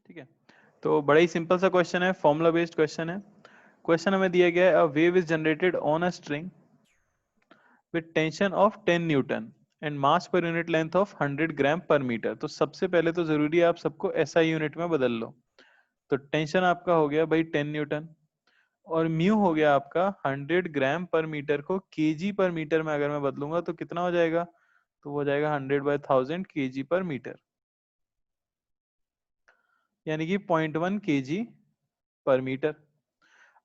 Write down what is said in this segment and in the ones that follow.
ठीक है, तो बड़ा ही सिंपल सा क्वेश्चन है, फॉर्मूला बेस्ड क्वेश्चन है। क्वेश्चन हमें दिया गया है, a wave is generated on a string with tension of 10 Newton and mass per unit length of 100 ग्राम पर मीटर। तो सबसे पहले तो जरूरी है आप सबको एसआई यूनिट में बदल लो। तो टेंशन आपका हो गया भाई 10 न्यूटन, और म्यू हो गया आपका 100 ग्राम पर मीटर को केजी पर मीटर में अगर मैं बदलूंगा तो कितना हो जाएगा, तो वो हो जाएगा 100/1000 केजी पर मीटर, यानी कि 0.1 केजी पर मीटर।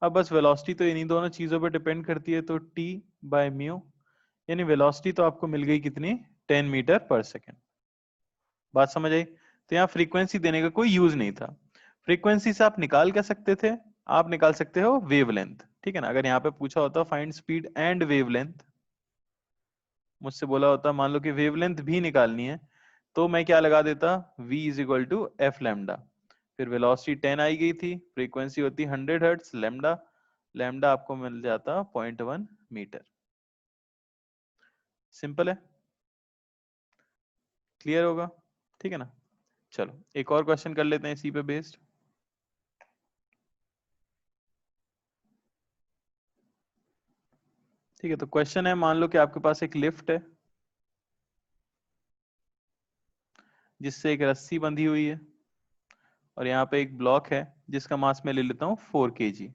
अब बस वेलोसिटी तो इन्हीं दोनों चीजों पर डिपेंड करती है, तो टी बाय म्यू, यानी वेलोसिटी तो आपको मिल गई कितनी, 10 मीटर पर सेकेंड। बात समझ आई? तो यहाँ फ्रीक्वेंसी देने का कोई यूज नहीं था। फ्रीक्वेंसी से आप निकाल क्या सकते थे, आप निकाल सकते हो वेवलेंथ, ठीक है ना। अगर यहाँ पे पूछा होता फाइंड स्पीड एंड वेवलेंथ, मुझसे बोला होता मान लो कि वेवलेंथ भी निकालनी है, तो मैं क्या लगा देता, v is equal to F lambda. फिर वेलोसिटी 10 आई गई थी, फ्रीक्वेंसी होती 100 हर्ट्ज, लैम्डा लैम्डा आपको मिल जाता 0.1 मीटर। सिंपल है, क्लियर होगा, ठीक है ना। चलो एक और क्वेश्चन कर लेते हैं इसी पे बेस्ड। ठीक है, तो क्वेश्चन है, मान लो कि आपके पास एक लिफ्ट है जिससे एक रस्सी बंधी हुई है, और यहाँ पे एक ब्लॉक है जिसका मास मैं ले लेता हूँ 4 kg।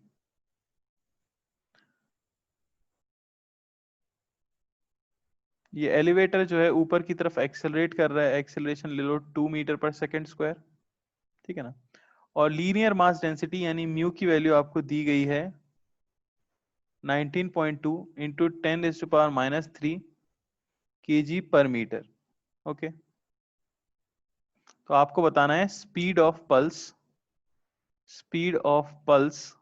ये एलिवेटर जो है ऊपर की तरफ एक्सेलरेट कर रहा है, एक्सेलरेशन ले लो 2 मीटर पर सेकेंड स्क्वायर, ठीक है ना। और लीनियर मास डेंसिटी यानी म्यू की वैल्यू आपको दी गई है 19.2 इंटू 10⁻³ kg पर मीटर। ओके, तो आपको बताना है speed of pulse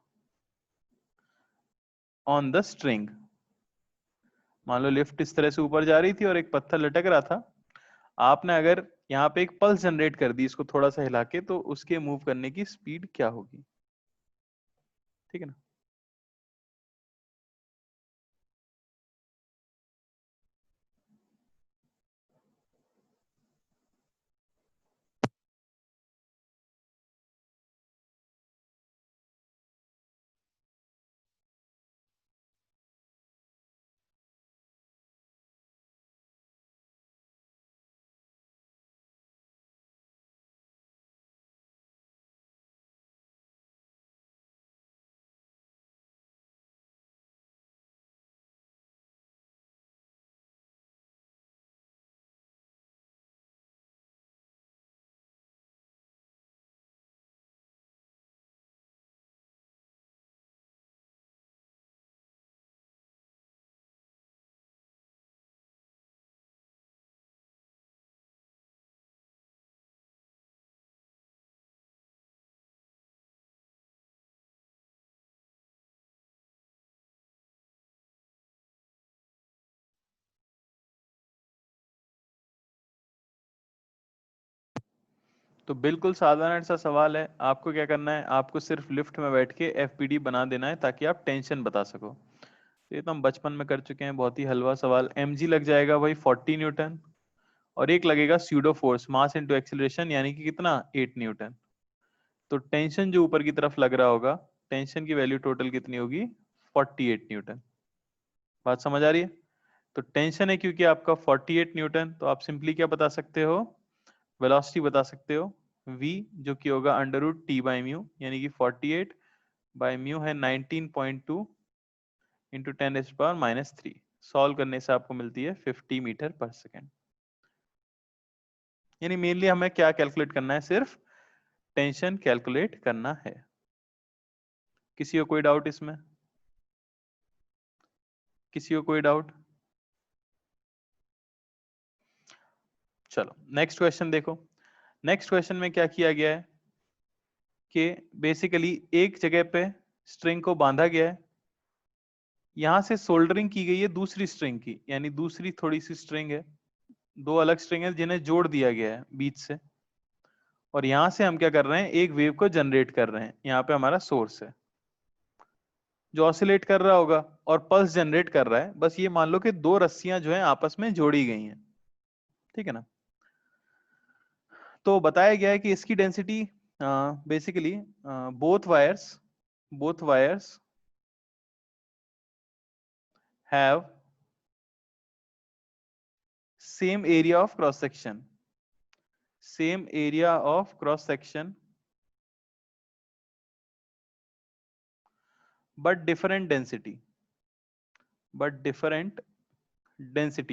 on the string. मान लो लिफ्ट इस तरह से ऊपर जा रही थी और एक पत्थर लटक रहा था, आपने अगर यहाँ पे एक पल्स जनरेट कर दी इसको थोड़ा सा हिला के, तो उसके मूव करने की स्पीड क्या होगी, ठीक है ना। तो बिल्कुल साधारण सा सवाल है, आपको क्या करना है, आपको सिर्फ लिफ्ट में बैठ के एफपीडी बना देना है ताकि आप टेंशन बता सको। तो ये तो हम बचपन में कर चुके हैं, बहुत ही हलवा सवाल। mg लग जाएगा भाई 40 न्यूटन, और एक लगेगा pseudo force mass into acceleration, यानी कि कितना, 8 न्यूटन। तो टेंशन जो ऊपर की तरफ लग रहा होगा, टेंशन की वैल्यू टोटल कितनी होगी, 48 न्यूटन। बात समझ आ रही है? तो टेंशन है क्योंकि आपका 48 न्यूटन, तो आप सिंपली क्या बता सकते हो, वेलोसिटी बता सकते हो v, जो कि होगा √t/μ, यानी कि 48/μ है 19.2 इंटू 10⁻³ सॉल्व करने से आपको मिलती है 50 मीटर पर सेकेंड। यानी मेनली हमें क्या कैलकुलेट करना है, सिर्फ टेंशन कैलकुलेट करना है। किसी को कोई डाउट इसमें, किसी को कोई डाउट? चलो नेक्स्ट क्वेश्चन देखो। नेक्स्ट क्वेश्चन में क्या किया गया है कि बेसिकली एक जगह पे स्ट्रिंग को बांधा गया है, यहां से सोल्डरिंग की गई है दूसरी स्ट्रिंग की, यानी दूसरी थोड़ी सी स्ट्रिंग है, दो अलग स्ट्रिंग है जिन्हें जोड़ दिया गया है बीच से, और यहां से हम क्या कर रहे हैं, एक वेव को जनरेट कर रहे हैं। यहाँ पे हमारा सोर्स है जो ऑसिलेट कर रहा होगा और पल्स जनरेट कर रहा है। बस ये मान लो कि दो रस्सियां जो है आपस में जोड़ी गई हैं, ठीक है ना। तो बताया गया है कि इसकी density basically both wires have same area of cross section, but different density,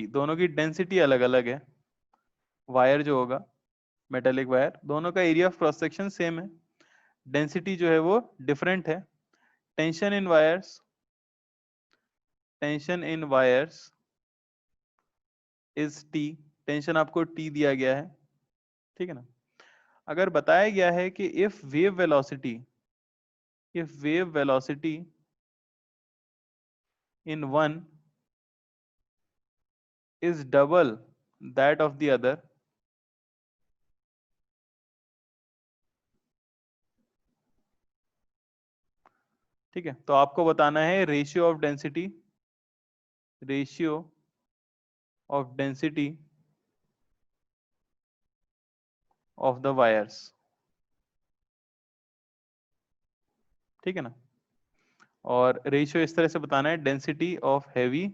दोनों की डेंसिटी अलग अलग है। वायर जो होगा, मेटेलिक वायर, दोनों का area of cross section same है, डेंसिटी जो है वो डिफरेंट है। Tension in wires is T, tension आपको T दिया गया है, ठीक है ना। अगर बताया गया है कि if wave velocity in one is double that of the other, ठीक है, तो आपको बताना है ratio of density of the wires, ठीक है ना। और रेशियो इस तरह से बताना है, density of heavy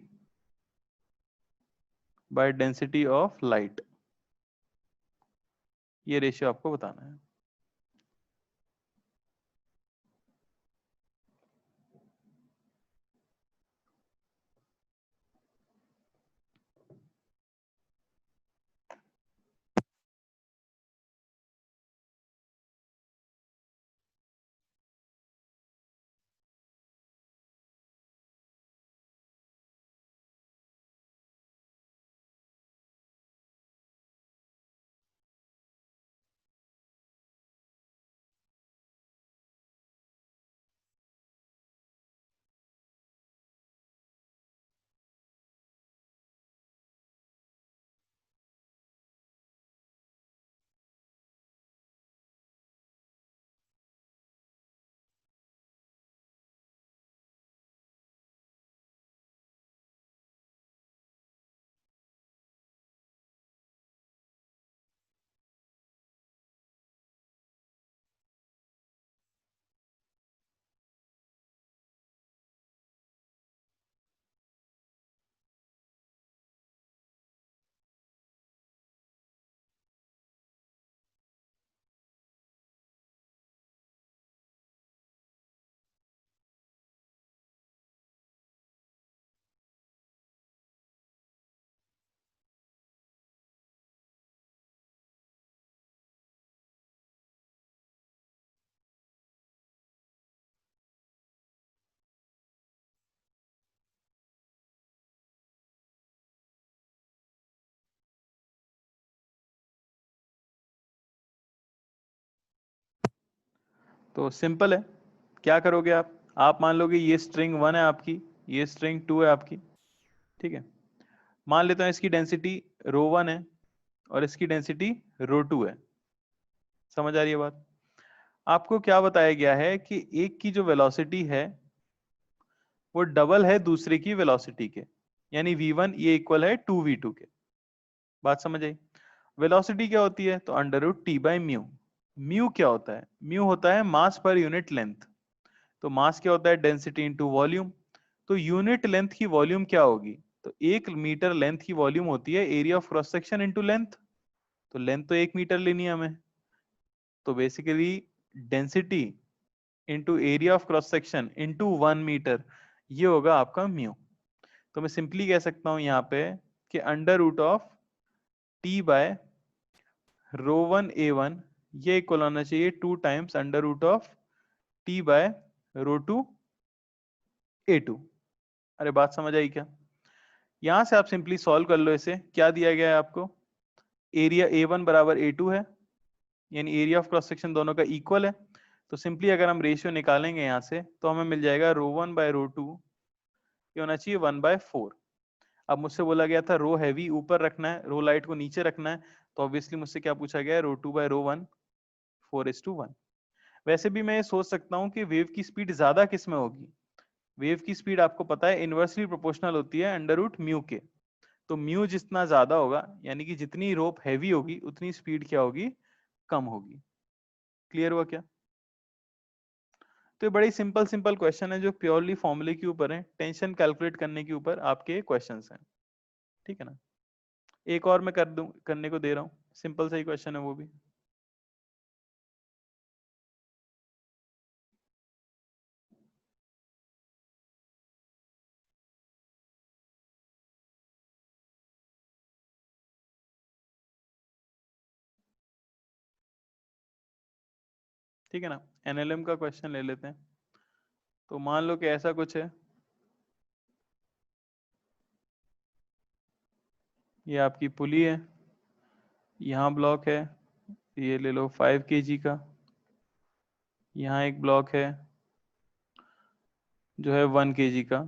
by density of light, ये रेशियो आपको बताना है। तो सिंपल है, क्या करोगे आप मान लोगे ये स्ट्रिंग 1 है आपकी, ये स्ट्रिंग 2 है आपकी, ठीक है। मान लेता हूं इसकी डेंसिटी ρ1 है और इसकी डेंसिटी ρ2 है। समझ आ रही है बात। आपको क्या बताया गया है कि एक की जो वेलोसिटी है वो डबल है दूसरे की वेलोसिटी के, यानी v1 ये इक्वल है 2v2 के। बात समझ आई। वेलोसिटी क्या होती है, तो √T/μ। म्यू क्या होता है, म्यू होता है मास पर यूनिट लेंथ। तो मास क्या होता है, डेंसिटी इनटू वॉल्यूम। तो यूनिट लेंथ की वॉल्यूम क्या होगी, तो 1 मीटर लेंथ की वॉल्यूम होती है area of cross section into length. तो लेंथ तो 1 मीटर लेनी है हमें, तो basically density into area of cross section into 1 metre, ये होगा आपका म्यू। तो मैं सिंपली कह सकता हूं यहाँ पे कि √T/ρ1A1 ये इक्वल होना चाहिए 2 टाइम्स √T/ρ2A2। अरे बात समझ आई क्या। यहां से आप सिंपली सॉल्व कर लो इसे। क्या दिया गया है आपको, एरिया A1 बराबर A2 है, यानी एरिया ऑफ क्रॉस सेक्शन दोनों का इक्वल है। तो सिंपली अगर हम रेशियो निकालेंगे यहाँ से तो हमें मिल जाएगा ρ1/ρ2 ये होना चाहिए 1/4। अब मुझसे बोला गया था रो हैवी ऊपर रखना है, रो लाइट को नीचे रखना है, तो ऑब्वियसली मुझसे क्या पूछा गया है, ρ2/ρ1 4:1। वैसे भी मैं ये सोच सकता हूँ कि वेव की स्पीड ज्यादा किस में होगी। वेव की स्पीड आपको पता है इनवर्सली प्रोपोर्शनल होती है √μ के। तो म्यू जितना ज्यादा होगा, यानी कि जितनी रोप हैवी होगी उतनी स्पीड क्या होगी, कम होगी। क्लियर हुआ क्या? तो ये बड़ी सिंपल सिंपल क्वेश्चन है जो प्योरली फॉर्मूले के ऊपर है, टेंशन कैलकुलेट करने के ऊपर आपके क्वेश्चंस हैं, ठीक है ना। एक और मैं कर दूं, करने को दे रहा हूँ, सिंपल सा ही क्वेश्चन है वो भी। ठीक है ना, एनएलएम का क्वेश्चन ले लेते हैं। तो मान लो कि ऐसा कुछ है, ये आपकी पुली है, यहाँ ब्लॉक है, ये ले लो 5 kg का, यहाँ एक ब्लॉक है जो है 1 kg का,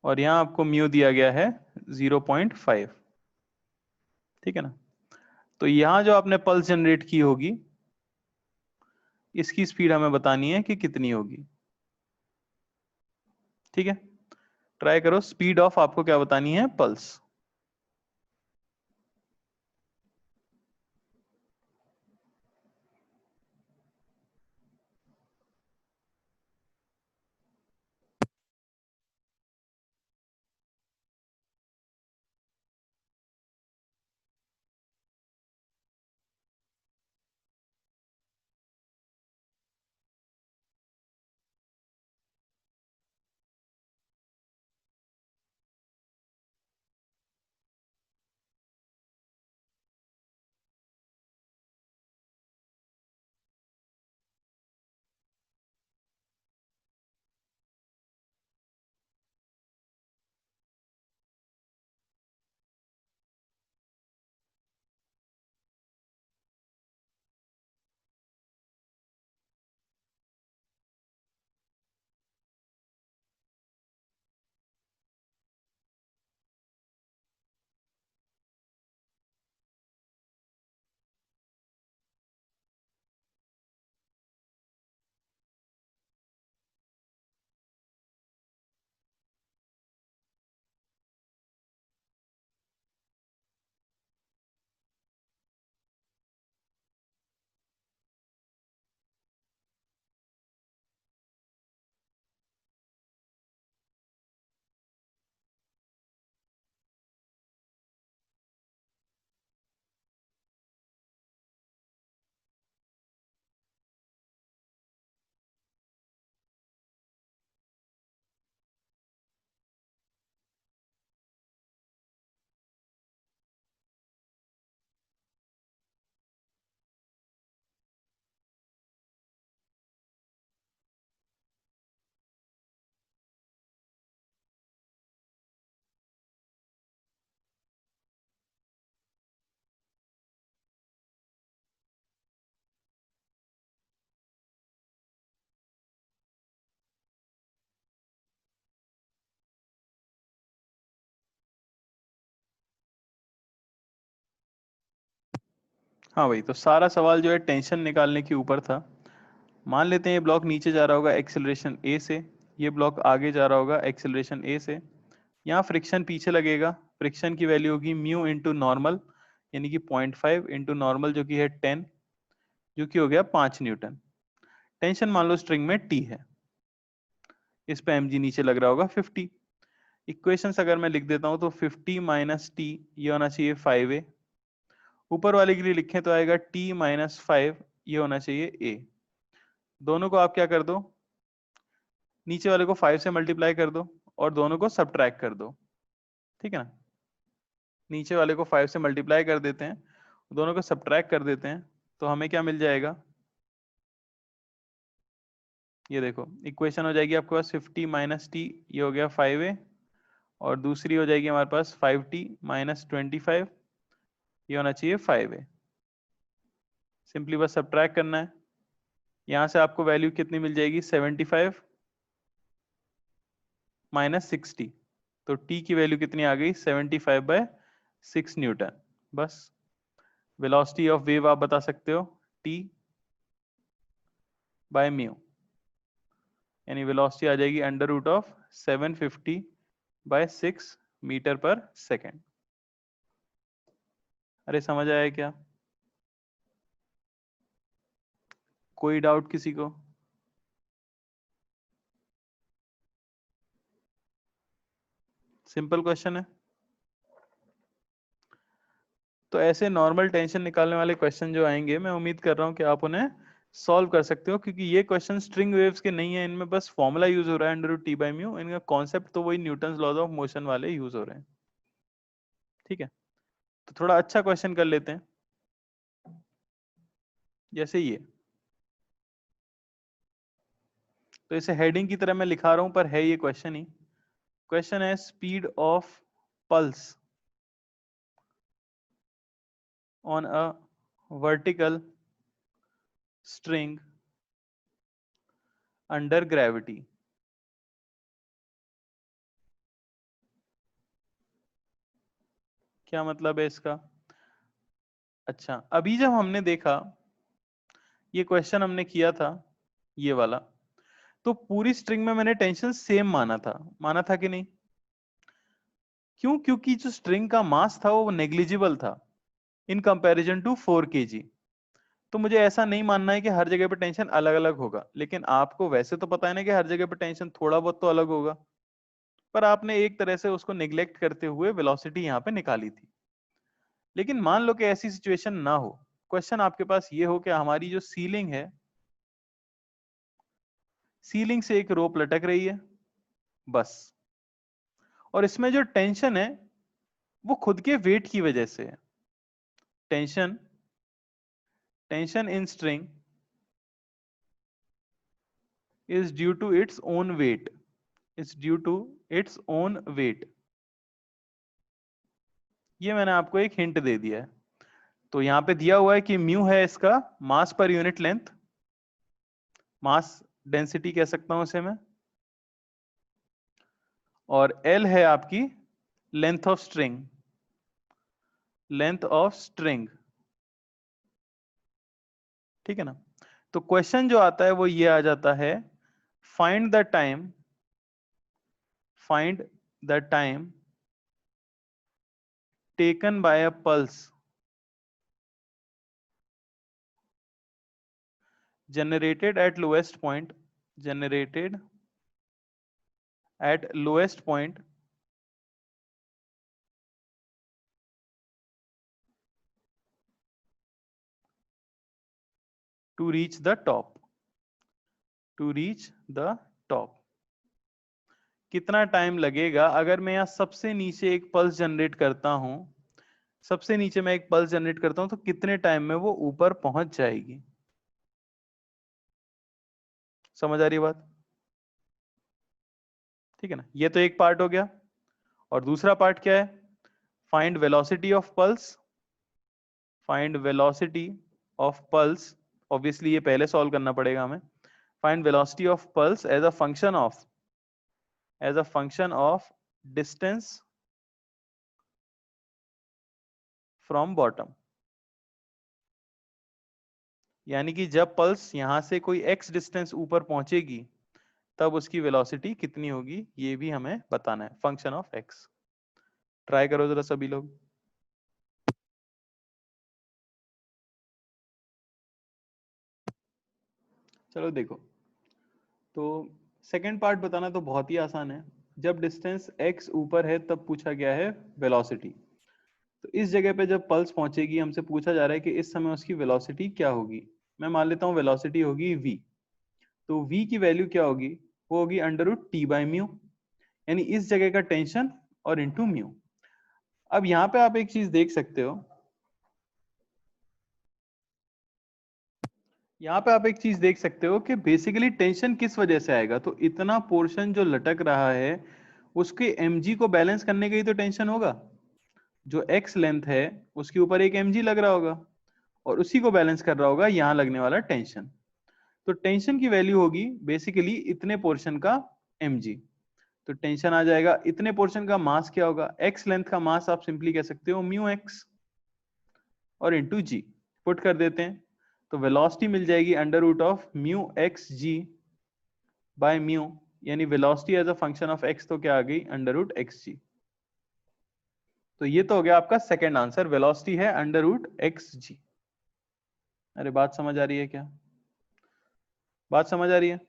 और यहाँ आपको म्यू दिया गया है 0.5, ठीक है ना। तो यहाँ जो आपने पल्स जनरेट की होगी, इसकी स्पीड हमें बतानी है कि कितनी होगी, ठीक है। ट्राई करो, स्पीड ऑफ आपको क्या बतानी है, पल्स। हाँ भाई, तो सारा सवाल जो है टेंशन निकालने के ऊपर था। मान लेते हैं ये ब्लॉक नीचे जा रहा होगा एक्सेलरेशन ए से, ये ब्लॉक आगे जा रहा होगा एक्सेलरेशन ए से, यहाँ फ्रिक्शन पीछे लगेगा, फ्रिक्शन की वैल्यू होगी म्यू इंटू नॉर्मल, यानी कि 0.5 इंटू नॉर्मल जो कि है 10, जो कि हो गया 5 न्यूटन। टेंशन मान लो स्ट्रिंग में टी है, इस पे mg नीचे लग रहा होगा 50। इक्वेशंस अगर मैं लिख देता हूं तो 50 माइनस टी, ये होना चाहिए 5a, ऊपर वाले के लिए लिखें तो आएगा t माइनस 5, ये होना चाहिए a। दोनों को आप क्या कर दो, नीचे वाले को 5 से मल्टीप्लाई कर दो और दोनों को सब्ट्रैक्ट कर दो, ठीक है ना। नीचे वाले को 5 से मल्टीप्लाई कर देते हैं, दोनों को सब्ट्रैक्ट कर देते हैं, तो हमें क्या मिल जाएगा, ये देखो इक्वेशन हो जाएगी आपके पास 50 माइनस टी, ये हो गया 5a, और दूसरी हो जाएगी हमारे पास 5t माइनस 25, ये होना चाहिए 5a। सिंपली बस सब्ट्रैक्ट करना है, यहाँ से आपको वैल्यू कितनी मिल जाएगी, 75 माइनस 60, तो t की वैल्यू कितनी आ गई, 75/6 न्यूटन। बस वेलोसिटी ऑफ वेव आप बता सकते हो t बाय म्यू, यानी वेलोसिटी आ जाएगी अंडर रूट ऑफ 750/6 मीटर पर सेकेंड। अरे समझ आया क्या? कोई डाउट किसी को? सिंपल क्वेश्चन है। तो ऐसे नॉर्मल टेंशन निकालने वाले क्वेश्चन जो आएंगे, मैं उम्मीद कर रहा हूं कि आप उन्हें सॉल्व कर सकते हो, क्योंकि ये क्वेश्चन स्ट्रिंग वेव्स के नहीं है, इनमें बस फॉर्मूला यूज हो रहा है under root T by mu, इनका कॉन्सेप्ट तो वही न्यूटन्स लॉज ऑफ मोशन वाले यूज हो रहे हैं। ठीक है, तो थोड़ा अच्छा क्वेश्चन कर लेते हैं, जैसे ये। तो इसे हेडिंग की तरह मैं लिखा रहा हूं, पर है ये क्वेश्चन ही। क्वेश्चन है speed of pulse on a vertical string under gravity. क्या मतलब है इसका? अच्छा, अभी जब हमने देखा, ये क्वेश्चन हमने किया था ये वाला, तो पूरी स्ट्रिंग में मैंने टेंशन सेम माना था कि नहीं? क्यों? क्योंकि जो स्ट्रिंग का मास था वो नेग्लिजिबल था इन कंपैरिजन टू 4 kg। तो मुझे ऐसा नहीं मानना है कि हर जगह पे टेंशन अलग अलग होगा, लेकिन आपको वैसे तो पता है ना कि हर जगह पे टेंशन थोड़ा बहुत तो अलग होगा, पर आपने एक तरह से उसको निग्लेक्ट करते हुए वेलोसिटी यहाँ पे निकाली थी। लेकिन मान लो कि ऐसी सिचुएशन ना हो, क्वेश्चन आपके पास ये हो कि हमारी जो सीलिंग है, सीलिंग से एक रोप लटक रही है बस, और इसमें जो टेंशन है वो खुद के वेट की वजह से है। Tension tension in string is due to its own weight, is due to its own weight। ये मैंने आपको एक हिंट दे दिया है। तो यहां पे दिया हुआ है कि म्यू है इसका मास per unit length, mass density कह सकता हूं इसे मैं, और एल है आपकी length of string, length of string. ठीक है ना? तो क्वेश्चन जो आता है वो ये आ जाता है, find the time, find the time taken by a pulse generated at lowest point, generated at lowest point to reach the top, to reach the top। कितना टाइम लगेगा अगर मैं यहां सबसे नीचे एक पल्स जनरेट करता हूं, सबसे नीचे मैं एक पल्स जनरेट करता हूं, तो कितने टाइम में वो ऊपर पहुंच जाएगी? समझ आ रही है बात? ठीक है ना? ये तो एक पार्ट हो गया, और दूसरा पार्ट क्या है? Find velocity of pulse, find velocity of pulse. Obviously ये पहले सॉल्व करना पड़ेगा हमें। Find velocity of pulse as a function of, as a function of distance from bottom। यानी कि जब पल्स यहां से कोई x डिस्टेंस ऊपर पहुंचेगी तब उसकी वेलोसिटी कितनी होगी, ये भी हमें बताना है, फंक्शन ऑफ x। ट्राई करो जरा सभी लोग। चलो देखो, तो सेकंड पार्ट बताना तो बहुत ही आसान है। जब डिस्टेंस x ऊपर है तब पूछा गया है वेलोसिटी। तो इस जगह पे जब पल्स पहुंचेगी, हमसे पूछा जा रहा है कि इस समय उसकी वेलोसिटी क्या होगी। मैं मान लेता हूं वेलोसिटी होगी v। तो v की वैल्यू क्या होगी? वो होगी under root T by mu, यानी इस जगह का टेंशन और इंटू म्यू। अब यहां पे आप एक चीज देख सकते हो, यहाँ पे आप एक चीज देख सकते हो कि बेसिकली टेंशन किस वजह से आएगा। तो इतना पोर्शन जो लटक रहा है उसके mg को बैलेंस करने का ही तो टेंशन होगा। जो x लेंथ है उसके ऊपर एक mg लग रहा होगा, और उसी को बैलेंस कर रहा होगा यहाँ लगने वाला टेंशन। तो टेंशन की वैल्यू होगी बेसिकली इतने पोर्शन का mg। तो टेंशन आ जाएगा, इतने पोर्शन का मास क्या होगा? x लेंथ का मास आप सिंपली कह सकते हो म्यू x, और इंटू जी पुट कर देते हैं, तो वेलोसिटी मिल जाएगी under root of mu x g by mu, यानी velocity as a function of x तो क्या आ गई? Under root x g. तो ये तो हो गया आपका सेकंड आंसर, वेलोसिटी है अंडर रूट एक्स जी। अरे बात समझ आ रही है क्या? बात समझ आ रही है?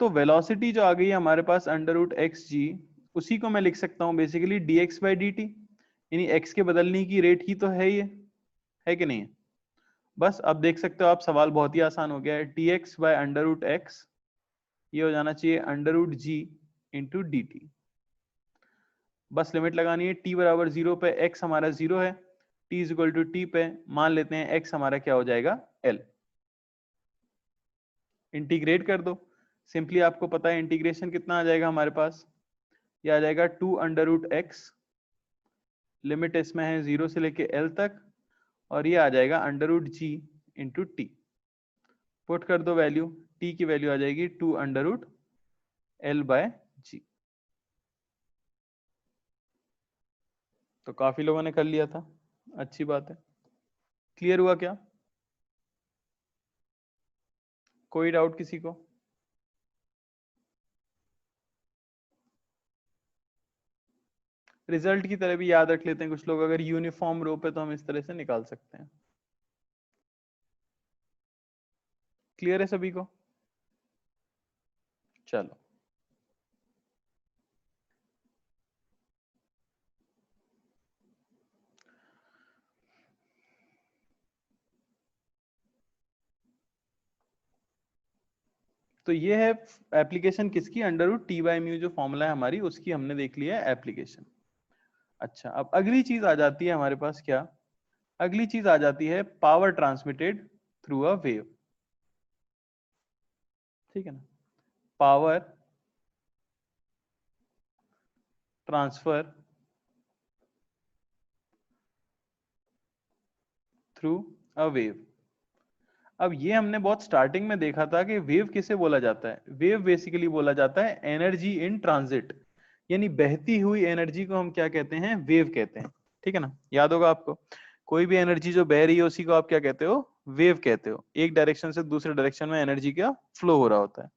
तो वेलोसिटी जो आ गई है हमारे पास अंडर रूट एक्स जी, उसी को मैं लिख सकता हूँ basically D x by D T, यानी एक्स के बदलने की रेट ही तो है ये, है कि नहीं है? बस अब देख सकते हो आप, सवाल बहुत ही आसान हो गया है। D X by under root X, ये हो जाना चाहिए under root G into D T. बस लिमिट लगानी है, t बराबर 0 पे x हमारा 0 है, t is equal to t पे मान लेते हैं x हमारा क्या हो जाएगा, l। इंटीग्रेट कर दो, सिंपली आपको पता है इंटीग्रेशन कितना आ जाएगा हमारे पास, ये आ जाएगा 2 अंडर रूट एक्स, लिमिट इसमें है 0 से लेके l तक, और ये आ जाएगा under root G into T. Put कर दो वैल्यू, t की वैल्यू आ जाएगी 2 अंडर रूट l बाय जी। तो काफी लोगों ने कर लिया था, अच्छी बात है। क्लियर हुआ क्या? कोई डाउट किसी को? रिजल्ट की तरह भी याद रख लेते हैं कुछ लोग, अगर यूनिफॉर्म रो पे तो हम इस तरह से निकाल सकते हैं। क्लियर है सभी को? चलो, तो ये है एप्लीकेशन किसकी, under root T by mu जो फॉर्मूला है हमारी, उसकी हमने देख लिया है एप्लीकेशन। अच्छा, अब अगली चीज आ जाती है हमारे पास, क्या? अगली चीज आ जाती है power transmitted through a wave. ठीक है ना? Power transfer through a wave. अब ये हमने बहुत स्टार्टिंग में देखा था कि वेव किसे बोला जाता है। वेव बेसिकली बोला जाता है एनर्जी इन ट्रांजिट, यानी बहती हुई एनर्जी को हम क्या कहते हैं, वेव कहते हैं। ठीक है ना, याद होगा आपको, कोई भी एनर्जी जो बह रही है उसी को आप क्या कहते हो, वेव कहते हो। एक डायरेक्शन से दूसरे डायरेक्शन में एनर्जी का फ्लो हो रहा होता है।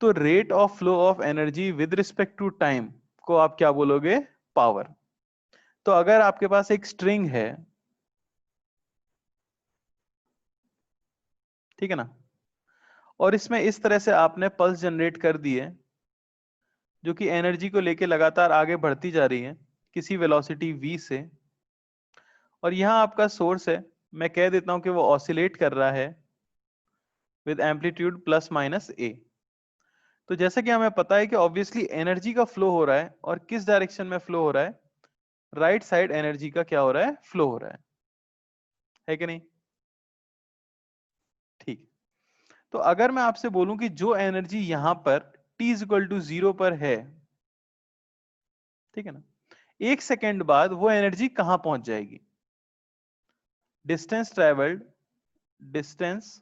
तो rate of flow of energy with respect to time को आप क्या बोलोगे, पावर। तो अगर आपके पास एक स्ट्रिंग है, ठीक है ना, और इसमें इस तरह से आपने पल्स जनरेट कर दिए जो कि एनर्जी को लेके लगातार आगे बढ़ती जा रही है किसी वेलोसिटी v से, और यहाँ आपका सोर्स है, मैं कह देता हूं कि वो ऑसिलेट कर रहा है with amplitude plus minus a। तो जैसे कि हमें पता है कि ऑब्वियसली एनर्जी का फ्लो हो रहा है, और किस डायरेक्शन में फ्लो हो रहा है, राइट साइड एनर्जी का क्या हो रहा है, फ्लो हो रहा है कि नहीं? ठीक। तो अगर मैं आपसे बोलूं कि जो एनर्जी यहां पर t इज इक्वल टू 0 पर है, ठीक है ना, एक सेकेंड बाद वो एनर्जी कहां पहुंच जाएगी? Distance travelled, distance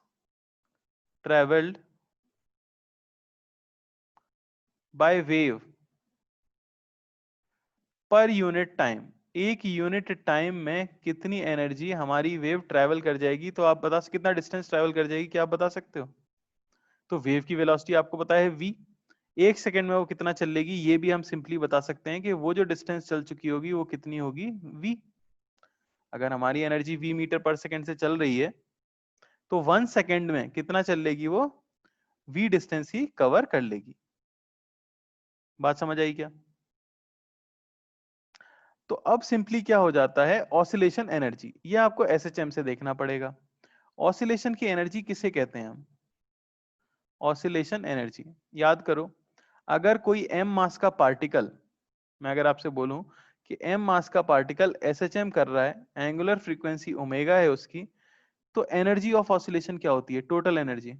travelled by wave per unit time, एक यूनिट टाइम में कितनी एनर्जी हमारी वेव ट्रेवल कर जाएगी? तो आप बता, कितना डिस्टेंस ट्रेवल कर जाएगी, क्या आप बता सकते हो? तो वेव की वेलोसिटी आपको पता है v, एक सेकंड में वो कितना चलेगी, ये भी हम सिंपली बता सकते हैं कि वो जो डिस्टेंस चल चुकी होगी वो कितनी होगी, v। अगर हमारी एनर्जी v मीटर पर सेकंड से चल रही है, तो 1 सेकंड में कितना चल लेगी वो, v डिस्टेंस ही कवर कर लेगी। बात समझ आई क्या? तो अब सिंपली क्या हो जाता है, ऑसिलेशन एनर्जी, ये आपको एसएचएम से देखना पड़ेगा। ऑसिलेशन की एनर्जी किसे कहते हैं हम, ऑसिलेशन एनर्जी। याद करो, अगर कोई m मास का पार्टिकल, मैं अगर आपसे बोलूं कि m मास का पार्टिकल एसएचएम कर रहा है, एंगुलर फ्रीक्वेंसी ओमेगा है उसकी, तो एनर्जी ऑफ ऑसिलेशन क्या होती है, टोटल एनर्जी।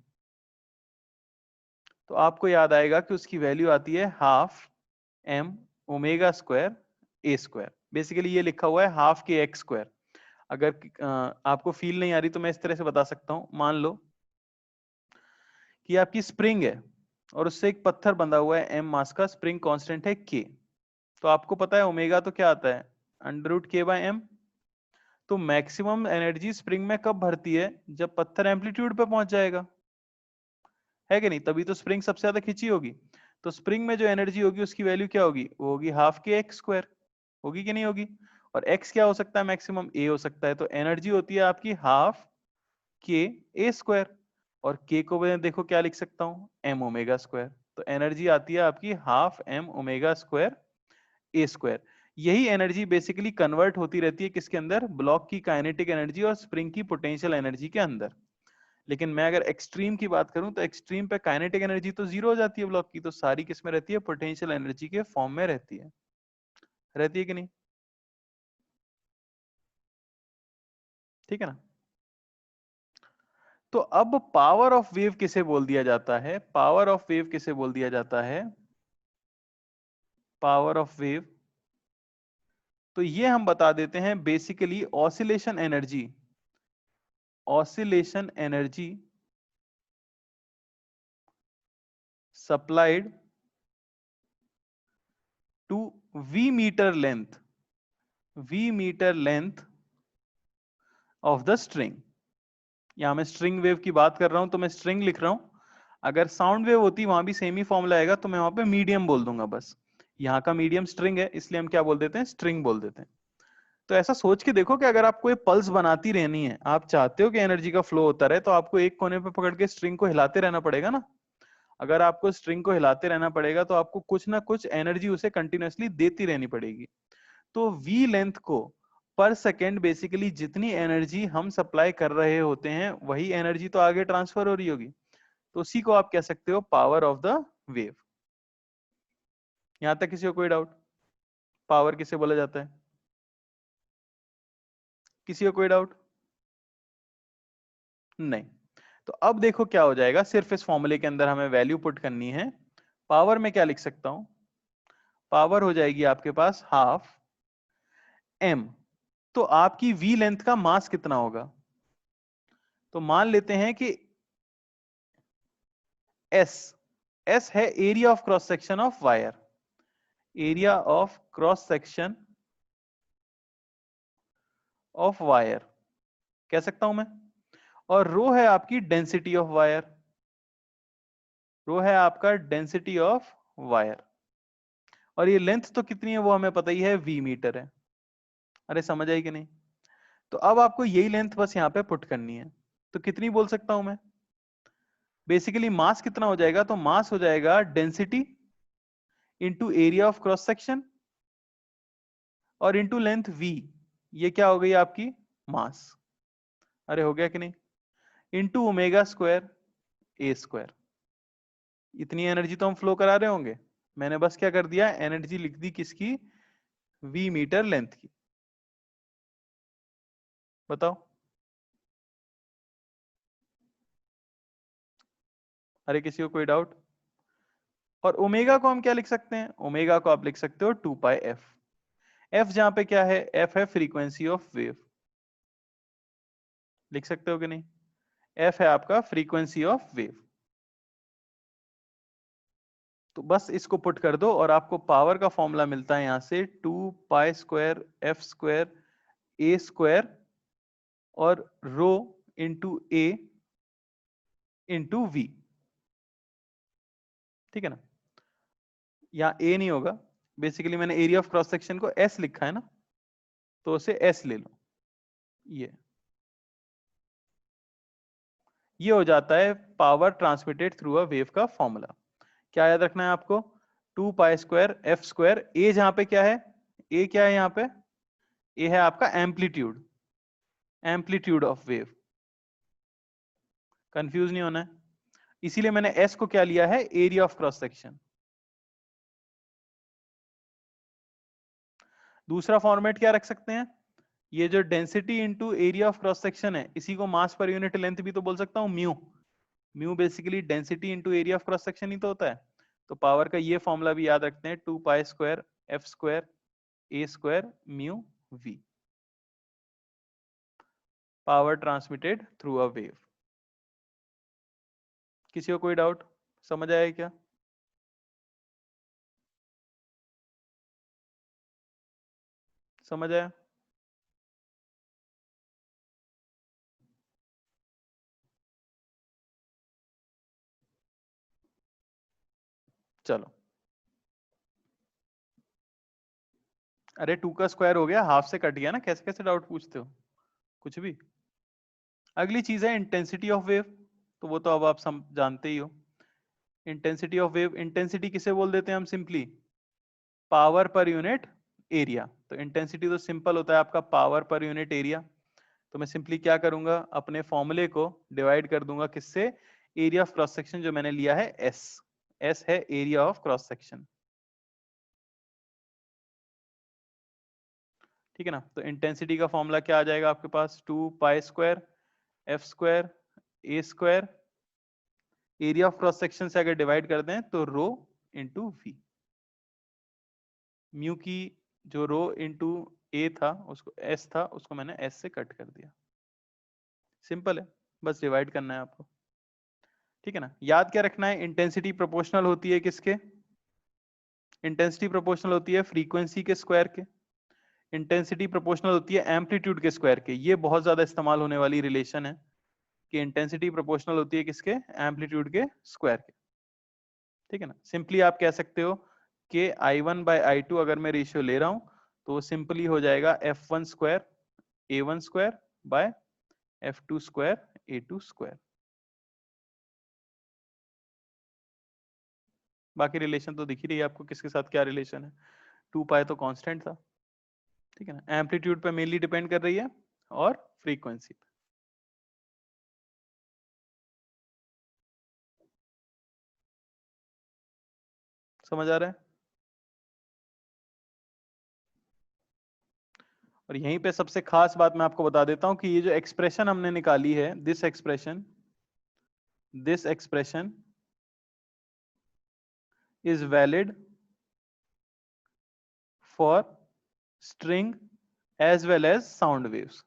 तो आपको याद आएगा कि उसकी वैल्यू आती है half m omega square A square. Basically ये लिखा हुआ है हाफ के एक्स स्क्वायर। अगर आपको फील नहीं आ रही तो मैं इस तरह से बता सकता हूं, मान लो कि आपकी स्प्रिंग है और उससे एक पत्थर बंधा हुआ है m मास का, स्प्रिंग कांस्टेंट है k। तो आपको पता है ओमेगा तो क्या आता है, अंडर रूट के बाय एम। तो मैक्सिमम एनर्जी स्प्रिंग में कब भरती है, जब पत्थर एम्पलीट्यूड पे पहुंच जाएगा, है कि नहीं? तभी तो स्प्रिंग सबसे ज्यादा खिंची होगी। तो स्प्रिंग में जो एनर्जी होगी उसकी वैल्यू क्या होगी, वो होगी हाफ के एक्स स्क्वायर। होगी कि नहीं होगी? और एक्स क्या हो सकता है, मैक्सिमम ए हो सकता है, तो एनर्जी होती है आपकी हाफ के ए स्क्वायर। और k को मैं देखो क्या लिख सकता हूँ, m ओमेगा स्क्वायर। तो एनर्जी आती है आपकी half m omega square a square. यही एनर्जी बेसिकली कन्वर्ट होती रहती है किसके अंदर, ब्लॉक की काइनेटिक एनर्जी और स्प्रिंग की पोटेंशियल एनर्जी के अंदर। लेकिन मैं अगर एक्सट्रीम की बात करूं तो एक्सट्रीम पे काइनेटिक एनर्जी तो जीरो हो जाती है ब्लॉक की, तो सारी किस में रहती है, पोटेंशियल एनर्जी के फॉर्म में रहती है। रहती है कि नहीं? ठीक है ना। तो अब पावर ऑफ वेव किसे बोल दिया जाता है, पावर ऑफ वेव किसे बोल दिया जाता है, पावर ऑफ वेव, तो ये हम बता देते हैं basically oscillation energy, oscillation energy supplied to v metre length, v metre length of the string. यहां मैं स्ट्रिंग वेव की बात कर रहा हूं तो मैं स्ट्रिंग लिख रहा हूं, अगर साउंड वेव होती वहां भी सेम ही फॉर्मूला आएगा, तो मैं वहां पे मीडियम बोल दूंगा बस। यहाँ का मीडियम स्ट्रिंग है इसलिए हम क्या बोल देते हैं, स्ट्रिंग बोल देते हैं। तो ऐसा सोच के देखो कि अगर आपको एक पल्स बनाती रहनी है, आप चाहते हो कि एनर्जी का फ्लो होता रहे, तो आपको एक कोने पे पकड़ के स्ट्रिंग को हिलाते रहना पड़ेगा ना। अगर आपको स्ट्रिंग को हिलाते रहना पड़ेगा तो आपको कुछ ना कुछ एनर्जी उसे कंटिन्यूअसली देती रहनी पड़ेगी। तो वी लेंथ को पर सेकेंड बेसिकली जितनी एनर्जी हम सप्लाई कर रहे होते हैं वही एनर्जी तो आगे ट्रांसफर हो रही होगी, तो उसी को आप कह सकते हो पावर ऑफ द वेव। यहां तक किसी को कोई डाउट, पावर किसे बोला जाता है, किसी को कोई डाउट नहीं? तो अब देखो क्या हो जाएगा, सिर्फ इस फॉर्मूले के अंदर हमें वैल्यू पुट करनी है। पावर में क्या लिख सकता हूं, पावर हो जाएगी आपके पास हाफ m। तो आपकी v लेंथ का मास कितना होगा, तो मान लेते हैं कि s, s है area of cross section of wire, area of cross section of wire कह सकता हूं मैं, और रो है आपकी डेंसिटी ऑफ वायर, रो है आपका डेंसिटी ऑफ वायर, और ये लेंथ तो कितनी है वो हमें पता ही है, v मीटर है। अरे समझ आई कि नहीं? तो अब आपको यही लेंथ बस यहाँ पे पुट करनी है, तो कितनी बोल सकता हूं मैं, बेसिकली मास कितना हो जाएगा, तो मास हो जाएगा density into area of cross section और इंटू लेंथ v, ये क्या हो गई आपकी मास। अरे हो गया कि नहीं, into omega square A square. इतनी एनर्जी तो हम फ्लो करा रहे होंगे, मैंने बस क्या कर दिया, एनर्जी लिख दी किसकी, v मीटर लेंथ की। बताओ, अरे किसी को कोई डाउट? और ओमेगा को हम क्या लिख सकते हैं, ओमेगा को आप लिख सकते हो 2 पाई एफ। एफ जहां पे क्या है, एफ है फ्रीक्वेंसी ऑफ वेव, लिख सकते हो कि नहीं, एफ है आपका फ्रीक्वेंसी ऑफ वेव। तो बस इसको पुट कर दो और आपको पावर का फॉर्मूला मिलता है यहां से 2 pi square F square A square और rho into A into we. ठीक है ना, यहाँ ए नहीं होगा, बेसिकली मैंने एरिया ऑफ क्रॉस सेक्शन को एस लिखा है ना, तो उसे एस ले लो। ये हो जाता है power transmitted through a wave का फॉर्मूला। क्या याद रखना है आपको, 2 पाई स्क्वायर एफ स्क्वायर, ए जहां पे क्या है, ए क्या है यहाँ पे, ए है आपका amplitude, amplitude of wave, confuse नहीं होना है। इसीलिए मैंने एस को क्या लिया है, एरिया ऑफ क्रॉस सेक्शन। दूसरा फॉर्मेट क्या रख सकते हैं, ये जो density into area of cross section है, इसी को मास पर यूनिट लेंथ भी तो बोल सकता हूँ, mu. Mu basically density into area of cross section ही तो होता है। तो पावर का ये फॉर्मूला भी याद रखते हैं, 2 pi square F square A square mu V, power transmitted through a wave. किसी को कोई डाउट, समझ आया क्या? समझ आया? चलो, अरे 2 का स्क्वायर हो गया, हाफ से कट गया ना, कैसे कैसे डाउट पूछते हो कुछ भी। अगली चीज है इंटेंसिटी ऑफ वेव। तो वो तो अब आप जानते ही हो। इंटेंसिटी ऑफ वेव, इंटेंसिटी किसे बोल देते हैं हम simply? Power per unit area. तो इंटेंसिटी तो सिंपल होता है आपका पावर पर यूनिट एरिया। तो मैं सिंपली क्या करूंगा, अपने फॉर्मूले को डिवाइड कर दूंगा किससे? एरिया ऑफ क्रॉस सेक्शन जो मैंने लिया है एस। एस है एरिया ऑफ क्रॉस सेक्शन, ठीक है ना। तो इंटेंसिटी का फॉर्मूला क्या आ जाएगा आपके पास? 2 pi square F square A square, area of cross section से अगर डिवाइड कर दें तो रो इंटू वी। म्यू की जो रो इंटू ए था, उसको एस था, उसको मैंने एस से कट कर दिया। सिंपल है, बस डिवाइड करना है आपको, ठीक है ना। याद क्या रखना है? इंटेंसिटी प्रोपोर्शनल होती है किसके? इंटेंसिटी प्रोपोर्शनल होती है फ्रीक्वेंसी के स्क्वायर के। इंटेंसिटी प्रोपोर्शनल होती है एम्पलीट्यूड के स्क्वायर के। ये बहुत ज्यादा इस्तेमाल होने वाली रिलेशन है कि इंटेंसिटी प्रोपोर्शनल होती है किसके? एम्पलीट्यूड के स्क्वायर के, ठीक है ना। सिंपली आप कह सकते हो कि I1/I2 अगर मैं रेशियो ले रहा हूं तो वो सिंपली हो जाएगा F1 square A1 square by F2 square A2 square. बाकी रिलेशन तो दिख ही रही है आपको किसके साथ क्या रिलेशन है। 2 पाई तो कांस्टेंट था, ठीक है ना। एम्पलीट्यूड पे मेनली डिपेंड कर रही है और फ्रीक्वेंसी पे। समझ आ रहा है? और यहीं पे सबसे खास बात मैं आपको बता देता हूं कि ये जो एक्सप्रेशन हमने निकाली है, this expression is valid for string as well as sound waves,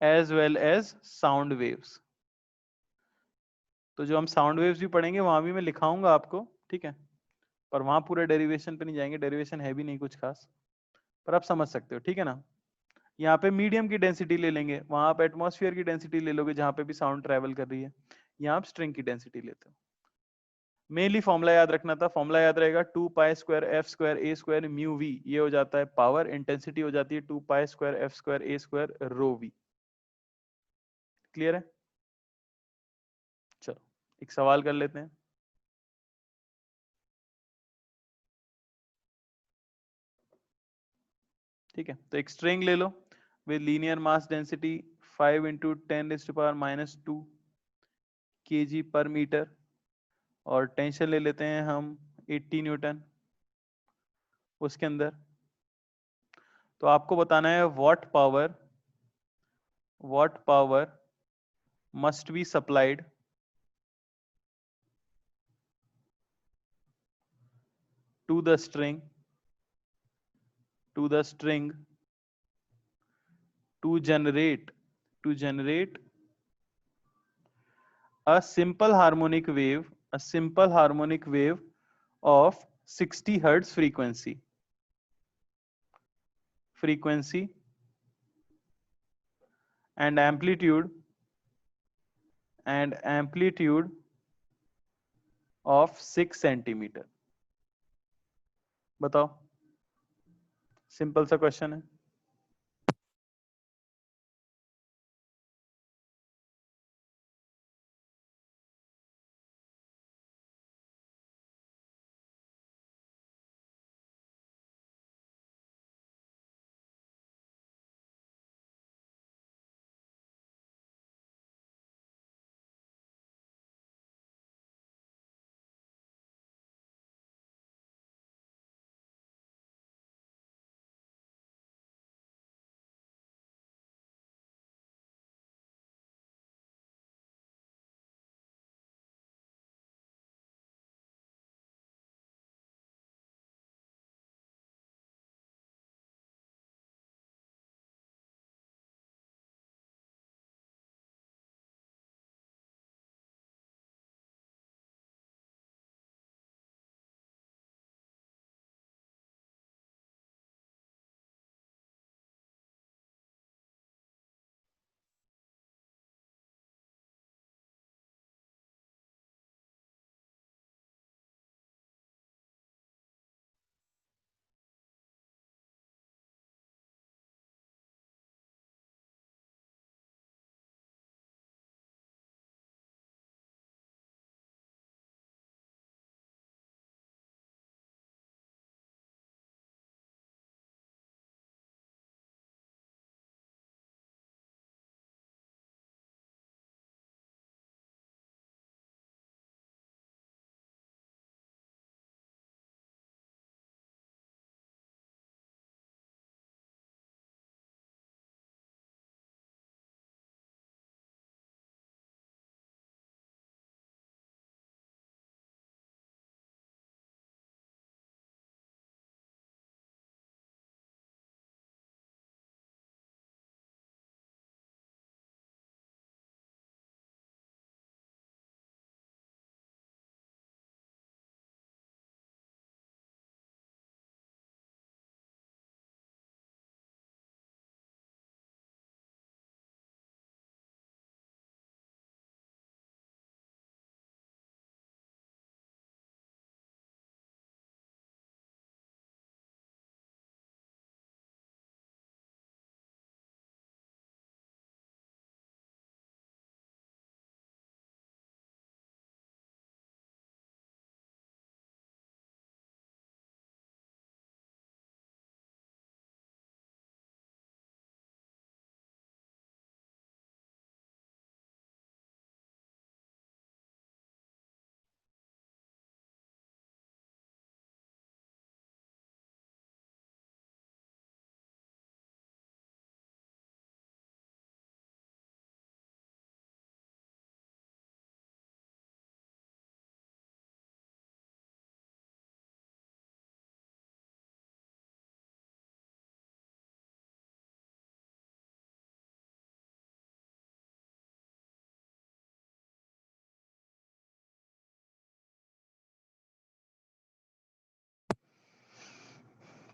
as well as sound waves. तो जो हम साउंड वेव्स भी पढ़ेंगे वहां भी मैं लिखाऊंगा आपको, ठीक है। पर वहां पूरे डेरिवेशन पे नहीं जाएंगे, डेरिवेशन है भी नहीं कुछ खास, पर आप समझ सकते हो, ठीक है ना। यहाँ पे मीडियम की डेंसिटी ले लेंगे, वहां आप एटमॉस्फेयर की डेंसिटी ले लोगे जहां पे भी साउंड ट्रेवल कर रही है। यहाँ आप स्ट्रिंग की डेंसिटी लेते हो। मेनली फॉर्मूला याद रखना था, फॉर्मूला याद रहेगा 2 pi square F square A square mu V. ये हो जाता है पावर, इंटेंसिटी हो जाती है 2 pi square F square A square rho V. Clear है? चलो एक सवाल कर लेते हैं। ठीक है, तो एक स्ट्रिंग ले लो with linear mass density 5 × 10⁻², kg पर मीटर, और टेंशन ले लेते हैं हम 80 न्यूटन उसके अंदर। तो आपको बताना है what power must be supplied to the string to generate a simple harmonic wave of 60 hertz frequency and amplitude of 6 centimeter। बताओ, सिंपल सा क्वेश्चन है।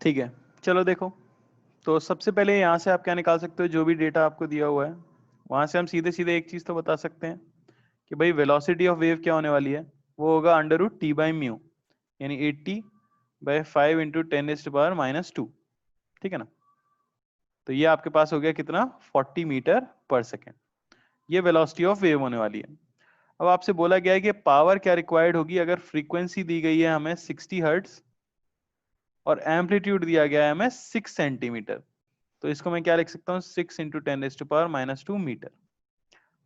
ठीक है, चलो देखो। तो सबसे पहले यहाँ से आप क्या निकाल सकते हो, जो भी डेटा आपको दिया हुआ है वहां से हम सीधे सीधे एक चीज तो बता सकते हैं कि भाई वेलोसिटी ऑफ वेव क्या होने वाली है, वो होगा √T/μ, यानी 80/5 × 10⁻²। ठीक है ना। तो ये आपके पास हो गया कितना, 40 मीटर पर सेकेंड। ये वेलोसिटी ऑफ वेव होने वाली है। अब आपसे बोला गया है कि पावर क्या रिक्वायर्ड होगी, अगर फ्रीक्वेंसी दी गई है हमें 60 हर्ट्ज और एम्पलीट्यूड दिया गया है हमें 6 सेंटीमीटर। तो इसको मैं क्या लिख सकता हूँ, 6 × 10⁻² मीटर।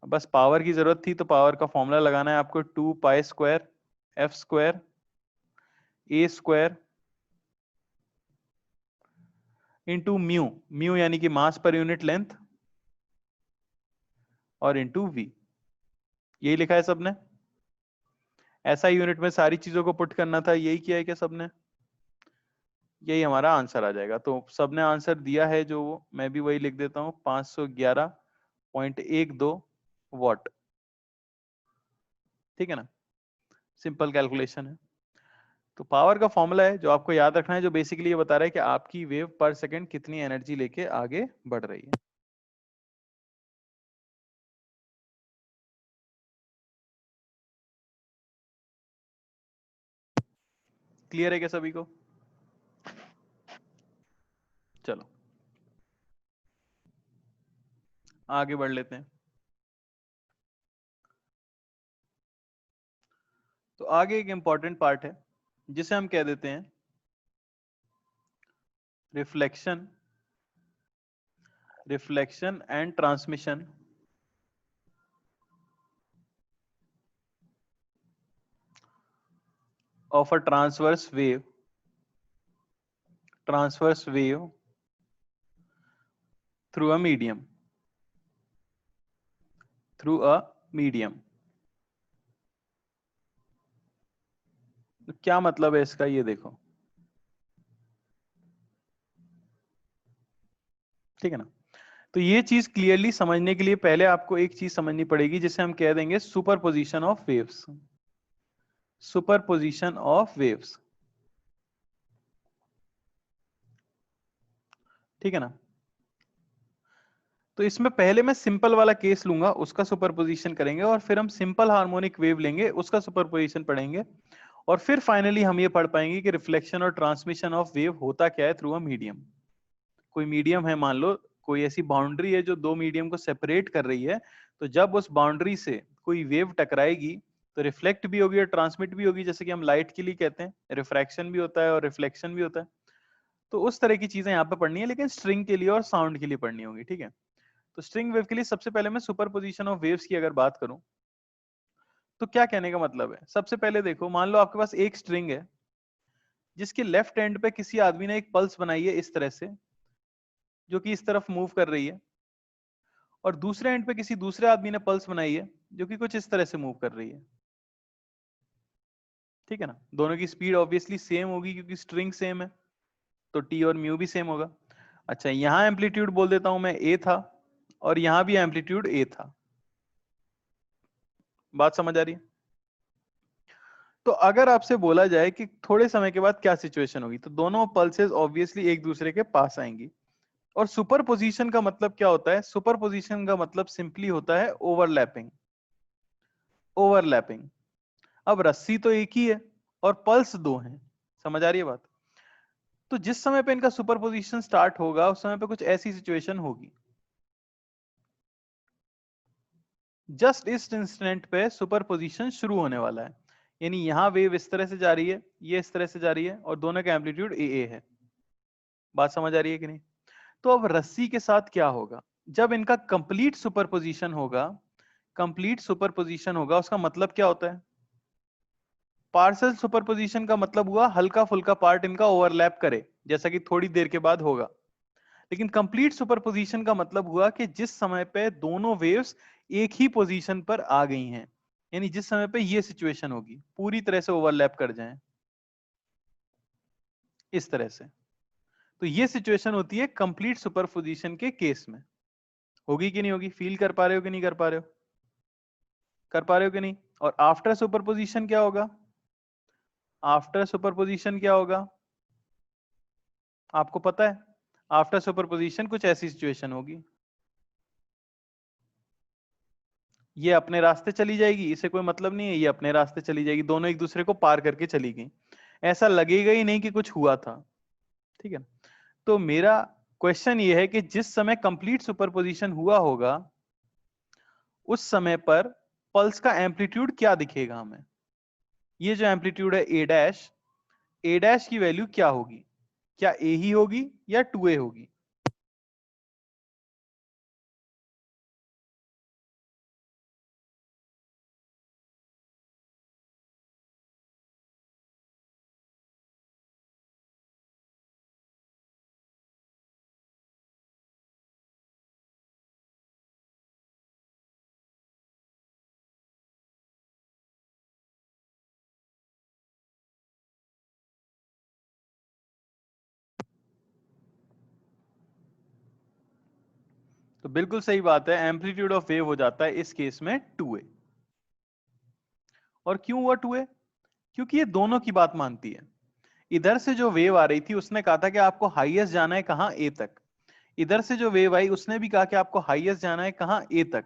बस पावर की जरूरत थी, तो पावर का फॉर्मूला लगाना है आपको, 2π² f² a² into mu, mu यानी कि मास पर यूनिट लेंथ, और इंटू वी। यही लिखा है सबने, ऐसा यूनिट में सारी चीजों को पुट करना था, यही किया है क्या सबने, यही हमारा आंसर आ जाएगा। तो सबने आंसर दिया है जो, मैं भी वही लिख देता हूं, 511.12 वॉट। ठीक है ना, सिंपल कैलकुलेशन है। तो पावर का फॉर्मूला है जो आपको याद रखना है, जो बेसिकली ये बता रहा है कि आपकी वेव पर सेकंड कितनी एनर्जी लेके आगे बढ़ रही है। क्लियर है क्या सभी को? चलो आगे बढ़ लेते हैं। तो आगे एक इंपॉर्टेंट पार्ट है जिसे हम कह देते हैं reflection, reflection and transmission of a transverse wave, transverse wave through a medium, through a medium. क्या मतलब है इसका, ये देखो। ठीक है ना। तो ये चीज क्लियरली समझने के लिए पहले आपको एक चीज समझनी पड़ेगी जिसे हम कह देंगे superposition of waves, superposition of waves. ठीक है ना। तो इसमें पहले मैं सिंपल वाला केस लूंगा, उसका सुपरपोजिशन करेंगे, और फिर हम सिंपल हार्मोनिक वेव लेंगे, उसका सुपरपोजिशन पढ़ेंगे, और फिर फाइनली हम ये पढ़ पाएंगे कि रिफ्लेक्शन और ट्रांसमिशन ऑफ वेव होता क्या है थ्रू अ मीडियम। कोई मीडियम है, मान लो कोई ऐसी बाउंड्री है जो दो मीडियम को सेपरेट कर रही है, तो जब उस बाउंड्री से कोई वेव टकराएगी तो रिफ्लेक्ट भी होगी और ट्रांसमिट भी होगी, जैसे कि हम लाइट के लिए कहते हैं रिफ्रैक्शन भी होता है और रिफ्लेक्शन भी होता है। तो उस तरह की चीजें यहाँ पे पढ़नी है, लेकिन स्ट्रिंग के लिए और साउंड के लिए पढ़नी होगी। ठीक है। तो स्ट्रिंग वेव के लिए सबसे पहले मैं सुपरपोजिशन ऑफ वेव्स की अगर बात करूं, तो क्या कहने का मतलब है, सबसे पहले देखो, मान लो आपके पास एक स्ट्रिंग है जिसके लेफ्ट एंड पे किसी आदमी ने एक पल्स बनाई है इस तरह से, जो कि इस तरफ मूव कर रही है, और दूसरे एंड पे किसी दूसरे आदमी ने पल्स बनाई है जो कि कुछ इस तरह से मूव कर रही है। ठीक है ना। दोनों की स्पीड ऑब्वियसली सेम होगी क्योंकि स्ट्रिंग सेम है, तो टी और म्यू भी सेम होगा। अच्छा, यहां एम्पलीट्यूड बोल देता हूं मैं ए था, और यहां भी एम्पलीट्यूड ए था। बात समझ आ रही है? तो अगर आपसे बोला जाए कि थोड़े समय के बाद क्या सिचुएशन होगी, तो दोनों पल्सेस ऑब्वियसली एक दूसरे के पास आएंगी। और सुपरपोजिशन का मतलब क्या होता है, सुपरपोजिशन का मतलब सिंपली होता है ओवरलैपिंग, ओवरलैपिंग। अब रस्सी तो एक ही है और पल्स दो हैं, समझ आ रही है बात? तो जिस समय पे इनका सुपरपोजिशन स्टार्ट होगा उस समय पे कुछ ऐसी सिचुएशन होगी, जस्ट इस इंस्टेंट पे सुपरपोजिशन शुरू होने वाला है। यानी यहां वेव इस तरह से जा रही है, ये इस तरह से जा रही है, और दोनों का एम्पलीट्यूड ए है। बात समझ आ रही है कि नहीं? तो अब रस्सी के साथ क्या होगा, जब इनका कंप्लीट सुपरपोजिशन होगा, कंप्लीट सुपरपोजिशन होगा उसका मतलब क्या होता है, पार्शियल सुपरपोजिशन का मतलब हुआ हल्का फुल्का पार्ट इनका ओवरलैप करे, जैसा कि थोड़ी देर के बाद होगा। लेकिन कंप्लीट सुपरपोजिशन का मतलब हुआ कि जिस समय पे दोनों वेव्स एक ही पोजीशन पर आ गई हैं, यानी जिस समय पे ये सिचुएशन होगी पूरी तरह से ओवरलैप कर जाएं इस तरह से, तो ये सिचुएशन होती है कंप्लीट सुपरपोजिशन के केस में। होगी कि नहीं होगी, फील कर पा रहे हो कि नहीं कर पा रहे हो, कर पा रहे हो कि नहीं? और आफ्टर सुपरपोजिशन क्या होगा, आफ्टर सुपरपोजिशन क्या होगा, आपको पता है आफ्टर सुपरपोजिशन कुछ ऐसी सिचुएशन होगी, ये अपने रास्ते चली जाएगी, इसे कोई मतलब नहीं है, ये अपने रास्ते चली जाएगी, दोनों एक दूसरे को पार करके चली गई, ऐसा लगेगा ही नहीं कि कुछ हुआ था। ठीक है, तो मेरा क्वेश्चन ये है कि जिस समय कंप्लीट सुपरपोजिशन हुआ होगा उस समय पर पल्स का एम्पलीट्यूड क्या दिखेगा हमें। ये जो एम्पलीट्यूड है ए डैश की वैल्यू क्या होगी, क्या ए ही होगी या 2a होगी। तो बिल्कुल सही बात है, एम्पलीट्यूड ऑफ वेव हो जाता है इस केस में 2a। और क्यों हुआ 2a, क्योंकि ये दोनों की बात मानती है। इधर से जो वेव आ रही थी उसने कहा था कि आपको हाईएस्ट जाना है कहां, ए तक। इधर से जो वेव आई उसने भी कहा कि आपको हाईएस्ट जाना है कहां, ए तक।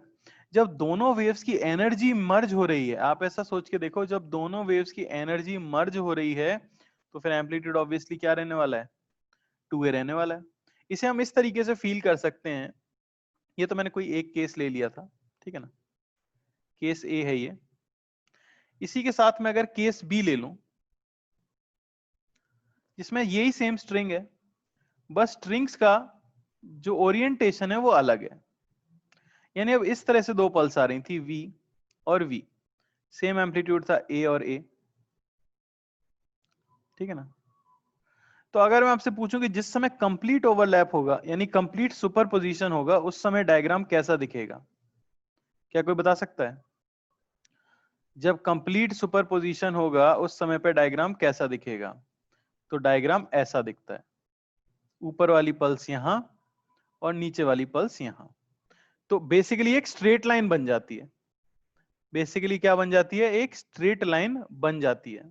जब दोनों वेव्स की एनर्जी मर्ज हो रही है, आप ऐसा सोच के देखो, जब दोनों वेव्स की एनर्जी मर्ज हो रही है तो फिर एम्पलीट्यूड ऑब्वियसली क्या रहने वाला है, 2a रहने वाला है। इसे हम इस तरीके से फील कर सकते हैं, ये तो मैंने कोई एक केस ले लिया था, ठीक है ना, केस ए है ये। इसी के साथ में अगर केस बी ले लूं जिसमें यही सेम स्ट्रिंग है, बस स्ट्रिंग्स का जो ओरिएंटेशन है वो अलग है। यानी अब इस तरह से दो पल्स आ रही थी V और V, सेम एम्पलीट्यूड था A और A, ठीक है ना। तो अगर मैं आपसे पूछूं कि जिस समय कंप्लीट ओवरलैप होगा यानी कंप्लीट सुपरपोजिशन होगा उस समय डायग्राम कैसा दिखेगा, क्या कोई बता सकता है। जब कंप्लीट सुपरपोजिशन होगा उस समय पे डायग्राम कैसा दिखेगा, तो डायग्राम ऐसा दिखता है, ऊपर वाली पल्स यहां और नीचे वाली पल्स यहां। तो बेसिकली एक स्ट्रेट लाइन बन जाती है, बेसिकली क्या बन जाती है, एक स्ट्रेट लाइन बन जाती है।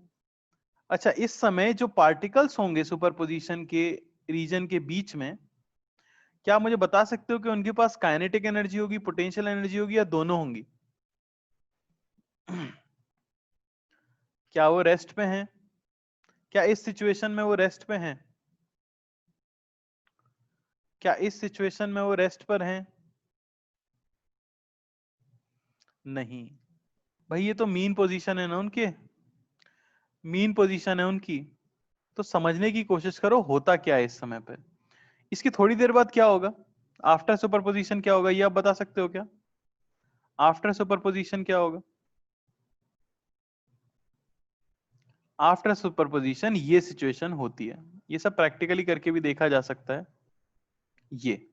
अच्छा, इस समय जो पार्टिकल्स होंगे सुपरपोजिशन के रीजन के बीच में, क्या आप मुझे बता सकते हो कि उनके पास काइनेटिक एनर्जी होगी, पोटेंशियल एनर्जी होगी, या दोनों होंगी। क्या वो रेस्ट पे हैं, क्या इस सिचुएशन में वो रेस्ट पे हैं, क्या इस सिचुएशन में वो रेस्ट पर हैं, नहीं भाई, ये तो मीन पोजीशन है ना उनके, मीन पोजीशन है उनकी। तो समझने की कोशिश करो होता क्या है इस समय पे। इसकी थोड़ी देर बाद क्या होगा, आफ्टर सुपरपोजिशन क्या होगा, ये आप बता सकते हो क्या, आफ्टर सुपरपोजिशन क्या होगा। आफ्टर सुपरपोजिशन ये सिचुएशन होती है, ये सब प्रैक्टिकली करके भी देखा जा सकता है। ये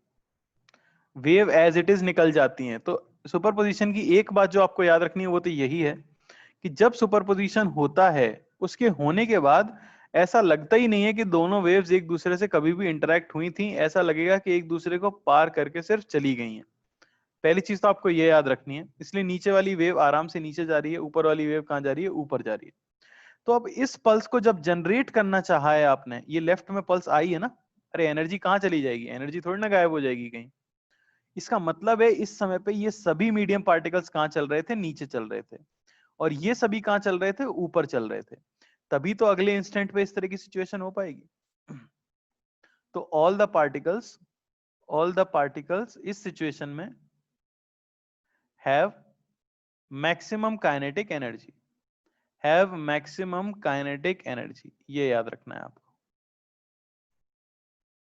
वेव एज इट इज निकल जाती हैं। तो सुपरपोजिशन की एक बात जो आपको याद रखनी है वो तो यही है कि जब सुपरपोजिशन होता है उसके होने के बाद ऐसा लगता ही नहीं है कि दोनों वेव्स एक दूसरे से कभी भी इंटरेक्ट हुई थी, ऐसा लगेगा कि एक दूसरे को पार करके सिर्फ चली गई हैं। पहली चीज तो आपको ये याद रखनी है, इसलिए नीचे वाली वेव आराम से नीचे जा रही है, ऊपर वाली वेव कहां जा रही है, ऊपर जा रही है। तो अब इस पल्स को जब जनरेट करना चाहा है आपने, ये लेफ्ट में पल्स आई है ना, अरे एनर्जी कहां चली जाएगी, एनर्जी थोड़ी ना गायब हो जाएगी कहीं। इसका मतलब है इस समय पे ये सभी मीडियम पार्टिकल्स कहां चल रहे थे, नीचे चल रहे थे, और ये सभी कहां चल रहे थे, ऊपर चल रहे थे। तभी तो अगले इंस्टेंट पे इस तरह की सिचुएशन हो पाएगी। तो ऑल द पार्टिकल्स इस सिचुएशन में have maximum kinetic energy, have maximum kinetic energy, ये याद रखना है आपको।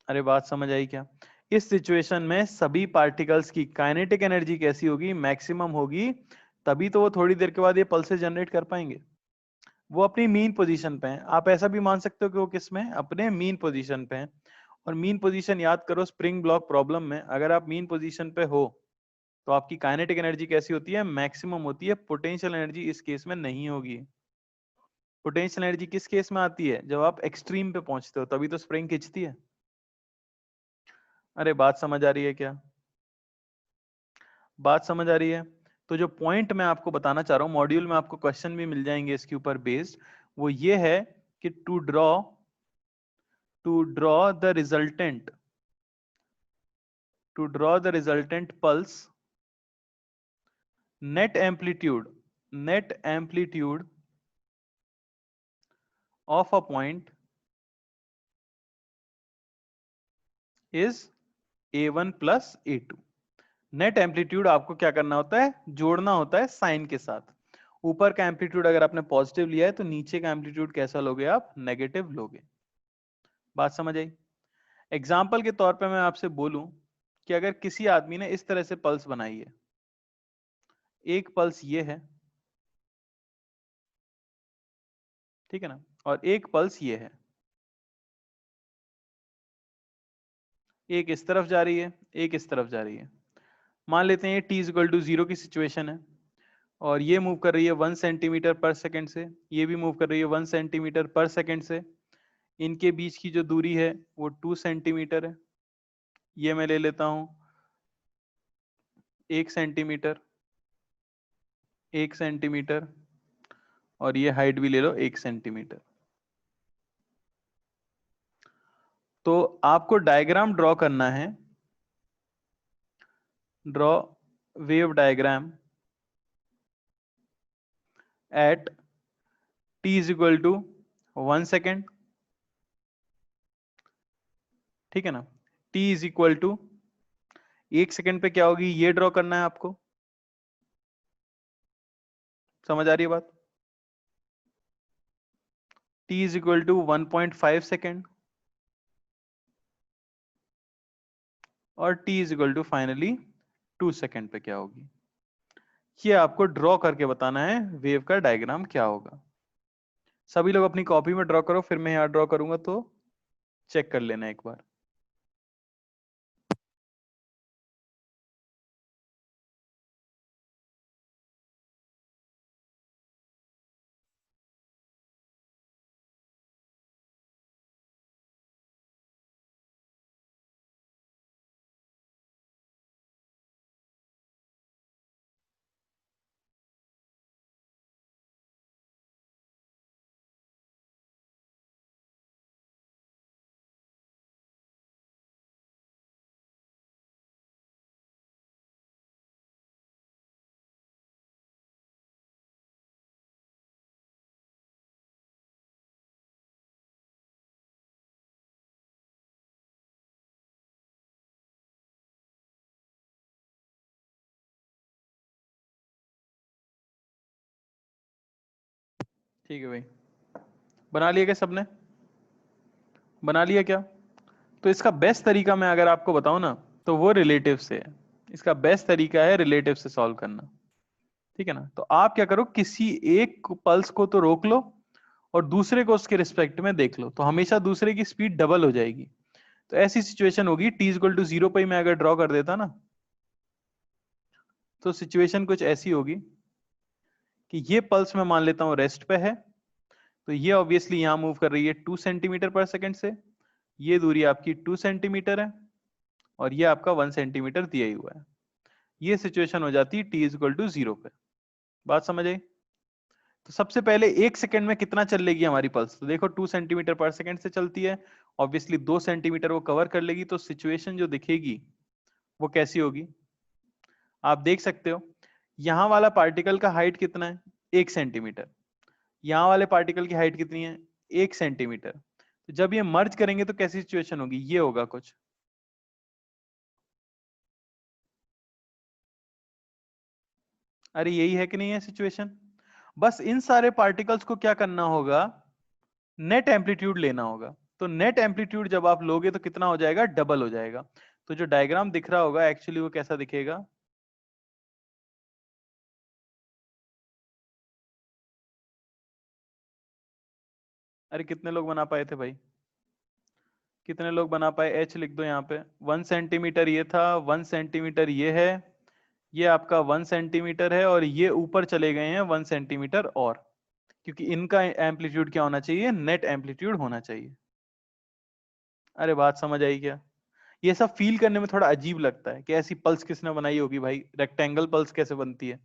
अरे बात समझ आई क्या, इस सिचुएशन में सभी पार्टिकल्स की काइनेटिक एनर्जी कैसी होगी, मैक्सिमम होगी, तभी तो वो थोड़ी देर के बाद ये पल्सेस जनरेट कर पाएंगे। वो अपनी मीन पोजीशन पे हैं, आप ऐसा भी मान सकते हो कि वो किस में, अपने मीन पोजीशन पे हैं। और मीन पोजीशन याद करो स्प्रिंग ब्लॉक प्रॉब्लम में, अगर आप मीन पोजीशन पे हो तो आपकी काइनेटिक एनर्जी कैसी होती है, मैक्सिमम होती है, पोटेंशियल एनर्जी इस केस में नहीं होगी। पोटेंशियल एनर्जी किस केस में आती है, जब आप एक्सट्रीम पे पहुंचते हो, तभी तो स्प्रिंग खिंचती है। अरे बात समझ आ रही है क्या, बात समझ आ रही है। तो जो पॉइंट मैं आपको बताना चाह रहा हूं, मॉड्यूल में आपको क्वेश्चन भी मिल जाएंगे इसके ऊपर बेस्ड, वो ये है कि to draw the resultant pulse, net amplitude of a point is A1 plus A2। Net amplitude आपको क्या करना होता है, जोड़ना होता है साइन के साथ। ऊपर का एम्पलीट्यूड अगर आपने पॉजिटिव लिया है तो नीचे का एम्पलीट्यूड कैसा लोगे आप, नेगेटिव लोगे। बात समझ आई? एग्जाम्पल के तौर पे मैं आपसे बोलूं कि अगर किसी आदमी ने इस तरह से पल्स बनाई है, एक पल्स ये है, ठीक है ना, और एक पल्स ये है, एक इस तरफ जा रही है, एक इस तरफ जा रही है। मान लेते हैं t इक्वल टू 0 की सिचुएशन है और ये मूव कर रही है 1 सेंटीमीटर पर सेकंड से, ये भी मूव कर रही है 1 सेंटीमीटर पर सेकंड से। इनके बीच की जो दूरी है वो 2 सेंटीमीटर है। ये मैं ले लेता हूं 1 सेंटीमीटर, 1 सेंटीमीटर, और ये हाइट भी ले लो 1 सेंटीमीटर। तो आपको डायग्राम ड्रॉ करना है, draw wave diagram at t is equal to 1 second, ठीक है ना। t is equal to 1 second पे क्या होगी ये ड्रॉ करना है आपको। समझ आ रही है बात? t is equal to 1.5 second और t is equal to finally 2 second पे क्या होगी, ये आपको ड्रॉ करके बताना है वेव का डायग्राम क्या होगा। सभी लोग अपनी कॉपी में ड्रॉ करो, फिर मैं यहाँ ड्रॉ करूंगा तो चेक कर लेना एक बार। ठीक है भाई, बना लिया क्या सबने? बना लिया क्या? तो इसका बेस्ट तरीका मैं अगर आपको बताऊं ना तो वो रिलेटिव से है। इसका बेस्ट तरीका है रिलेटिव से सॉल्व करना, ठीक है ना। तो आप क्या करो, किसी एक पल्स को तो रोक लो और दूसरे को उसके रिस्पेक्ट में देख लो, तो हमेशा दूसरे की स्पीड डबल हो जाएगी। तो ऐसी सिचुएशन होगी t इक्वल टू 0 पे ही मैं अगर ड्रॉ कर देता ना, तो सिचुएशन कुछ ऐसी होगी कि ये पल्स मैं मान लेता हूं रेस्ट पे है, तो ये ऑब्वियसली यहां मूव कर रही है 2 सेंटीमीटर पर सेकंड से, ये दूरी आपकी 2 सेंटीमीटर है और ये आपका 1 सेंटीमीटर दिया ही हुआ है। ये सिचुएशन हो जाती है t इक्वल टू 0 पे। बात समझ आई? तो सबसे पहले 1 सेकंड में कितना चल लेगी हमारी पल्स, तो देखो 2 सेंटीमीटर पर सेकंड से चलती है, ऑब्वियसली 2 सेंटीमीटर वो कवर कर लेगी। तो सिचुएशन जो दिखेगी वो कैसी होगी, आप देख सकते हो। यहां वाला पार्टिकल का हाइट कितना है, 1 सेंटीमीटर। यहां वाले पार्टिकल की हाइट कितनी है, 1 सेंटीमीटर। तो जब ये मर्ज करेंगे तो कैसी सिचुएशन होगी, ये होगा कुछ। अरे यही है कि नहीं है सिचुएशन। बस इन सारे पार्टिकल्स को क्या करना होगा, नेट एम्पलीट्यूड लेना होगा। तो नेट एम्पलीट्यूड जब आप लोगे तो कितना हो जाएगा, डबल हो जाएगा। तो जो डायग्राम दिख रहा होगा एक्चुअली वो कैसा दिखेगा, अरे कितने लोग बना पाए थे भाई, कितने लोग बना पाए, एच लिख दो यहाँ पे। 1 सेंटीमीटर ये था, 1 सेंटीमीटर ये है, ये आपका 1 सेंटीमीटर है और ये ऊपर चले गए हैं 1 सेंटीमीटर और, क्योंकि इनका एम्पलीट्यूड क्या होना चाहिए, नेट एम्पलीट्यूड होना चाहिए। अरे बात समझ आई क्या? ये सब फील करने में थोड़ा अजीब लगता है कि ऐसी पल्स किसने बनाई होगी भाई, रेक्टेंगल पल्स कैसे बनती है।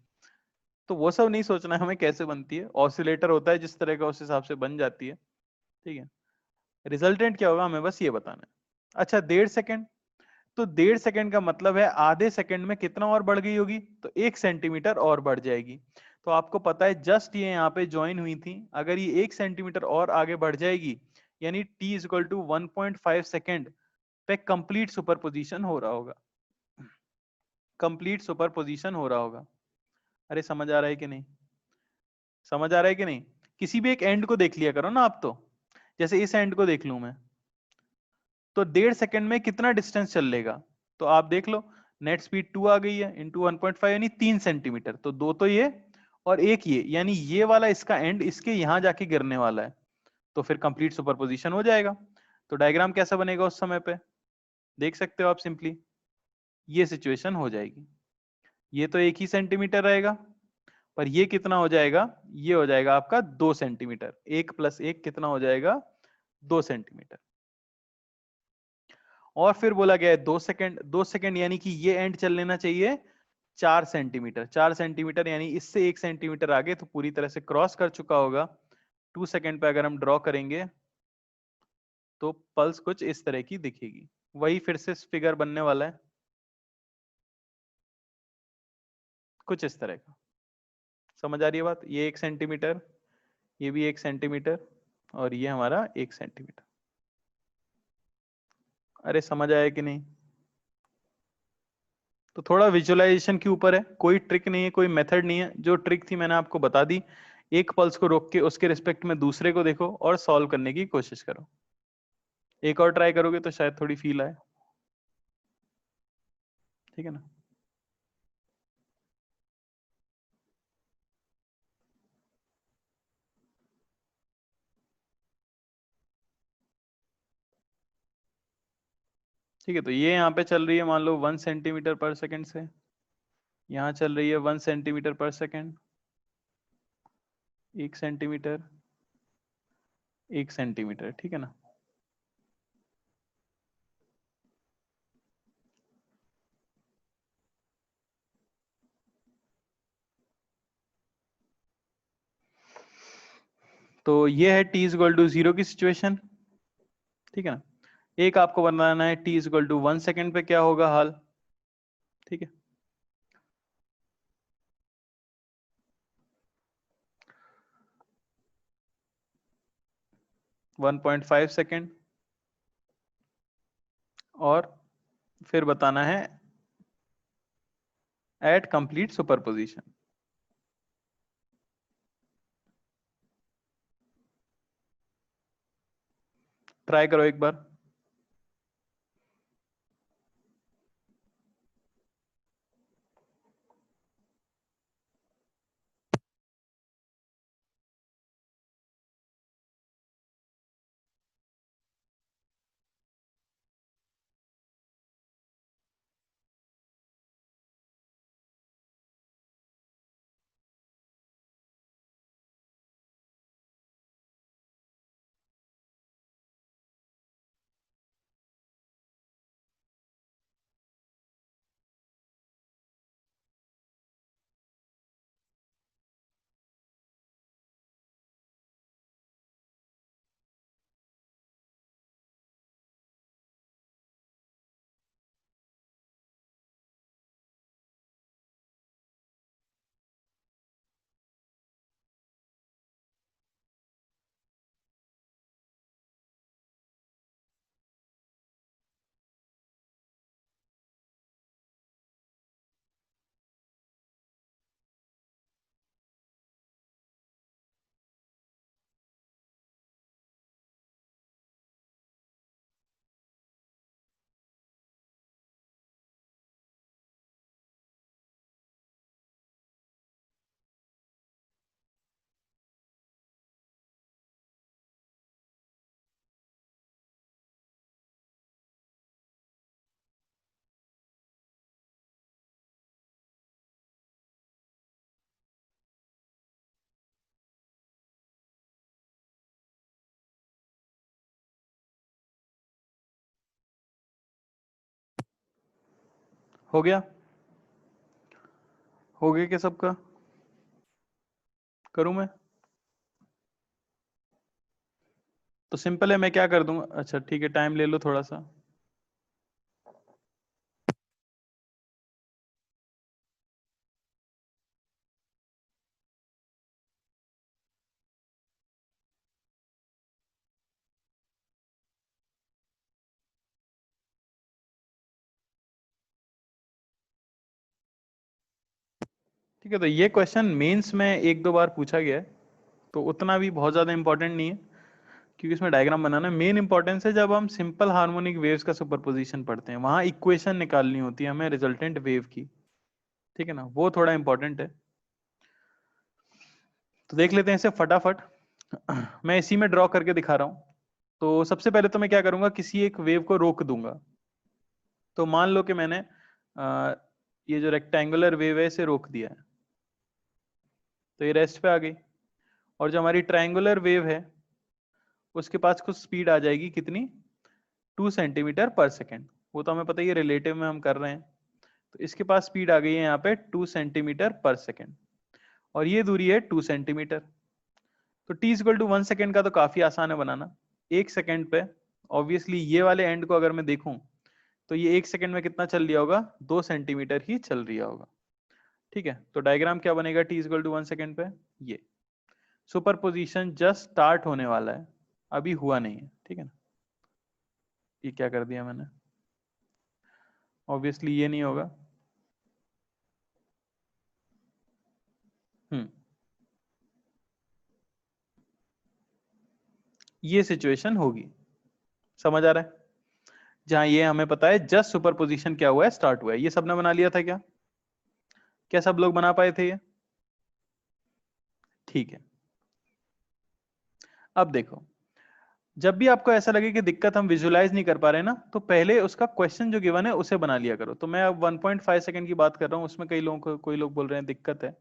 तो वो सब नहीं सोचना है हमें कैसे बनती है, ऑसिलेटर होता है जिस तरह का उस हिसाब से बन जाती है, ठीक है। रिजल्टेंट क्या होगा हमें बस ये बताना है। अच्छा 1.5 सेकेंड, तो 1.5 सेकेंड का मतलब है आधे सेकंड में कितना और बढ़ गई होगी, तो 1 सेंटीमीटर और बढ़ जाएगी। तो आपको पता है जस्ट ये यहाँ पे ज्वाइन हुई थी, अगर ये 1 सेंटीमीटर और आगे बढ़ जाएगी यानी t is equal to 1.5 second पे कंप्लीट सुपरपोजिशन हो रहा होगा, कंप्लीट सुपरपोजिशन हो रहा होगा। अरे समझ आ रहा है कि नहीं, समझ आ रहा है कि नहीं? किसी भी एक एंड को देख लिया करो ना आप, तो जैसे इस एंड को देख लूं मैं, तो 1.5 सेकेंड में कितना डिस्टेंस चल लेगा, तो आप देख लो नेट स्पीड 2 आ गई है इंटू 1.5 यानी 3 सेंटीमीटर, तो दो तो ये और एक ये, यानी ये वाला इसका एंड इसके यहां जाके गिरने वाला है, तो फिर कंप्लीट सुपरपोजिशन हो जाएगा। तो डायग्राम कैसा बनेगा उस समय पे, देख सकते हो आप सिंपली, ये सिचुएशन हो जाएगी। ये तो 1 ही सेंटीमीटर रहेगा, पर ये कितना हो जाएगा, ये हो जाएगा आपका 2 सेंटीमीटर, 1 + 1 कितना हो जाएगा, 2 सेंटीमीटर। और फिर बोला गया है 2 सेकेंड, 2 सेकेंड यानी कि ये एंड चल लेना चाहिए 4 सेंटीमीटर, 4 सेंटीमीटर यानी इससे 1 सेंटीमीटर आगे तो पूरी तरह से क्रॉस कर चुका होगा। 2 सेकेंड पे अगर हम ड्रॉ करेंगे तो पल्स कुछ इस तरह की दिखेगी, वही फिर से फिगर बनने वाला है कुछ इस तरह का। समझ आ रही है बात, ये 1 सेंटीमीटर, ये भी 1 सेंटीमीटर, और ये हमारा 1 सेंटीमीटर। अरे समझ आया कि नहीं? तो थोड़ा विजुअलाइजेशन के ऊपर है, कोई ट्रिक नहीं है, कोई मेथड नहीं है, जो ट्रिक थी मैंने आपको बता दी। एक पल्स को रोक के उसके रिस्पेक्ट में दूसरे को देखो और सॉल्व करने की कोशिश करो। एक और ट्राई करोगे तो शायद थोड़ी फील आए, ठीक है ना? ठीक है, तो ये यहाँ पे चल रही है मान लो 1 सेंटीमीटर पर सेकेंड से, यहाँ चल रही है 1 सेंटीमीटर पर सेकेंड, 1 सेंटीमीटर, 1 सेंटीमीटर, ठीक है ना? तो ये है t इक्वल टू 0 की सिचुएशन, ठीक है ना? एक आपको बनाना है t इक्वल टू 1 सेकेंड पे क्या होगा हाल, ठीक है? 1.5 सेकेंड, और फिर बताना है एट कंप्लीट सुपरपोजिशन। ट्राई करो एक बार। हो गया, हो गया क्या सबका? करूं मैं? तो सिंपल है, मैं क्या कर दूंगा, अच्छा ठीक है, टाइम ले लो थोड़ा सा। ठीक है, तो ये क्वेश्चन मेंस में एक दो बार पूछा गया है, तो उतना भी बहुत ज्यादा इंपॉर्टेंट नहीं है, क्योंकि इसमें डायग्राम बनाना मेन इंपॉर्टेंस है। जब हम सिंपल हार्मोनिक वेव्स का सुपरपोजिशन पढ़ते हैं, वहां इक्वेशन निकालनी होती है हमें रिजल्टेंट वेव की, ठीक है ना, वो थोड़ा इंपॉर्टेंट है। तो देख लेते हैं इसे फटाफट। मैं इसी में ड्रॉ करके दिखा रहा हूं। तो सबसे पहले तो मैं क्या करूंगा, किसी एक वेव को रोक दूंगा। तो मान लो कि मैंने ये जो रेक्टेंगुलर वेव है इसे रोक दिया है, तो ये रेस्ट पे आ गई। और जो हमारी ट्रायंगुलर वेव है उसके पास कुछ स्पीड आ जाएगी, कितनी, 2 सेंटीमीटर पर सेकेंड। वो तो हमें पता ही है, रिलेटिव में हम कर रहे हैं। तो इसके पास स्पीड आ गई है यहाँ पे 2 सेंटीमीटर पर सेकेंड, और ये दूरी है 2 सेंटीमीटर। तो t इक्वल टू 1 सेकेंड का तो काफी आसान है बनाना। 1 सेकेंड पे ऑब्वियसली ये वाले एंड को अगर मैं देखूं, तो ये 1 सेकेंड में कितना चल रहा होगा, 2 सेंटीमीटर ही चल रहा होगा। ठीक है, तो डायग्राम क्या बनेगा t इक्वल टू 1 सेकेंड पे, ये सुपरपोजिशन जस्ट स्टार्ट होने वाला है, अभी हुआ नहीं है, ठीक है ना। ये क्या कर दिया मैंने, ऑब्वियसली ये नहीं होगा। ये सिचुएशन होगी, समझ आ रहा है, जहां ये हमें पता है जस्ट सुपरपोजिशन क्या हुआ है, स्टार्ट हुआ है। ये सबने बना लिया था क्या, क्या सब लोग बना पाए थे ये, ठीक है। अब देखो, जब भी आपको ऐसा लगे कि दिक्कत हम विजुलाइज नहीं कर पा रहे ना, तो पहले उसका क्वेश्चन जो गिवन है उसे बना लिया करो। तो मैं अब 1.5 सेकंड की बात कर रहा हूं, उसमें कई लोगों को, कोई लोग बोल रहे हैं दिक्कत है।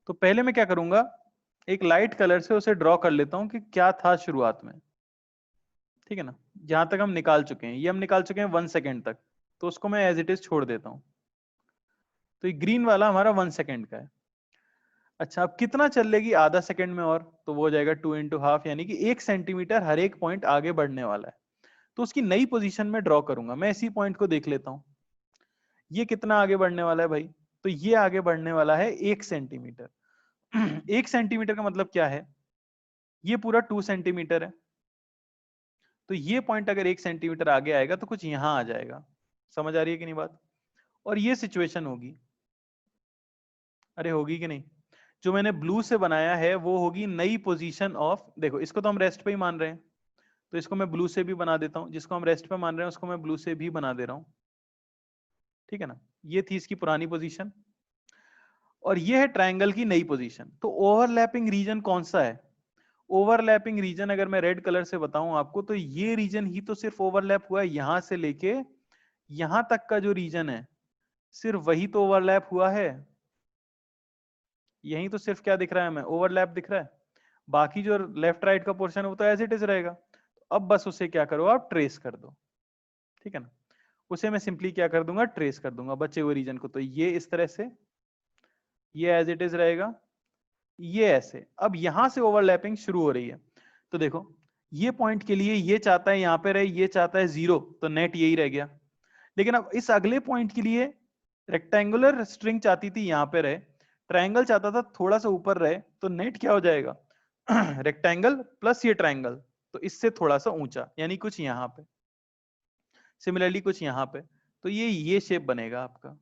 तो पहले मैं क्या करूंगा, एक लाइट कलर से उसे ड्रॉ कर लेता हूं कि क्या था शुरुआत में, ठीक है ना। जहां तक हम निकाल चुके हैं, ये हम निकाल चुके हैं 1 सेकेंड तक, तो उसको मैं एज इट इज छोड़ देता हूं। तो ये ग्रीन वाला हमारा 1 सेकेंड का है। अच्छा, अब कितना चल लेगी आधा सेकंड में, और तो वो हो जाएगा 2 इंटू हाफ, यानी कि 1 सेंटीमीटर हर एक पॉइंट आगे बढ़ने वाला है। तो उसकी नई पोजीशन में ड्रॉ करूंगा। मैं इसी पॉइंट को देख लेता हूं, ये कितना आगे बढ़ने वाला है भाई, तो ये आगे बढ़ने वाला है 1 सेंटीमीटर। 1 सेंटीमीटर का मतलब क्या है, ये पूरा 2 सेंटीमीटर है। तो ये पॉइंट अगर 1 सेंटीमीटर आगे आएगा तो कुछ यहां आ जाएगा। समझ आ रही है कि नहीं बात। और ये सिचुएशन होगी, अरे होगी कि नहीं, जो मैंने ब्लू से बनाया है वो होगी नई पोजीशन ऑफ, देखो इसको तो हम रेस्ट पे ही मान रहे हैं, तो इसको मैं ब्लू से भी बना देता हूं। जिसको हम रेस्ट पे मान रहे हैं उसको मैं ब्लू से भी बना दे रहा हूं, ठीक है ना। ये थी इसकी पुरानी पोजीशन, और ये है ट्रायंगल की नई पोजीशन। तो ओवरलैपिंग रीजन कौन सा है, ओवरलैपिंग रीजन अगर मैं रेड कलर से बताऊं आपको, तो ये रीजन ही तो सिर्फ ओवरलैप हुआ है, यहां से लेके यहां तक का जो रीजन है, सिर्फ वही तो ओवरलैप हुआ है। यही तो सिर्फ क्या दिख रहा है हमें, ओवरलैप दिख रहा है। बाकी जो लेफ्ट राइट का पोर्शन है वो तो एज इट इज रहेगा। अब बस उसे क्या करो, आप ट्रेस कर दो, ठीक है ना। उसे मैं सिंपली क्या कर दूंगा, ट्रेस कर दूंगा बचे हुए रीजन को। तो ये इस तरह से, ये एज इट इज रहेगा, ये ऐसे। अब यहां से ओवरलैपिंग शुरू हो रही है। तो देखो, ये पॉइंट के लिए ये चाहता है यहां पे रहे, ये चाहता है 0, तो नेट यही रह गया। लेकिन अब इस अगले पॉइंट के लिए रेक्टेंगुलर स्ट्रिंग चाहती थी यहां पे रहे, ट्रायंगल चाहता था थोड़ा सा ऊपर रहे, तो नेट क्या हो जाएगा, रेक्टेंगल प्लस ये ट्रायंगल, तो इससे थोड़ा सा ऊंचा, यानी कुछ यहां पे, सिमिलरली कुछ यहां पे। तो ये शेप बनेगा आपका।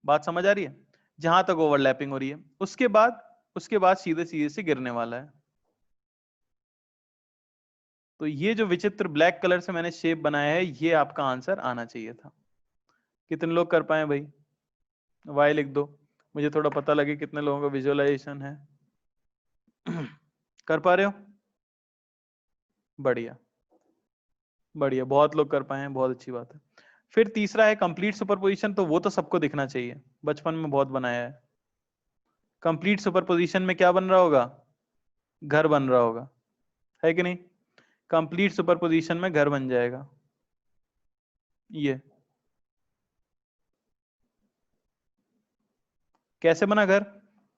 बात समझ आ रही है, जहां तक ओवरलैपिंग हो रही है। उसके बाद सीधे सीधे से गिरने वाला है। तो ये जो विचित्र ब्लैक कलर से मैंने शेप बनाया है, ये आपका आंसर आना चाहिए था। कितने लोग कर पाए भाई, वाई लिख दो, मुझे थोड़ा पता लगे कितने लोगों का विजुअलाइजेशन है। कर पा रहे हो, बढ़िया बढ़िया, बहुत लोग कर पाए हैं, बहुत अच्छी बात है। फिर तीसरा है कंप्लीट सुपरपोजिशन, तो वो तो सबको दिखना चाहिए, बचपन में बहुत बनाया है। कंप्लीट सुपरपोजिशन में क्या बन रहा होगा, घर बन रहा होगा, है कि नहीं। कंप्लीट सुपरपोजिशन में घर बन जाएगा ये। कैसे बना घर,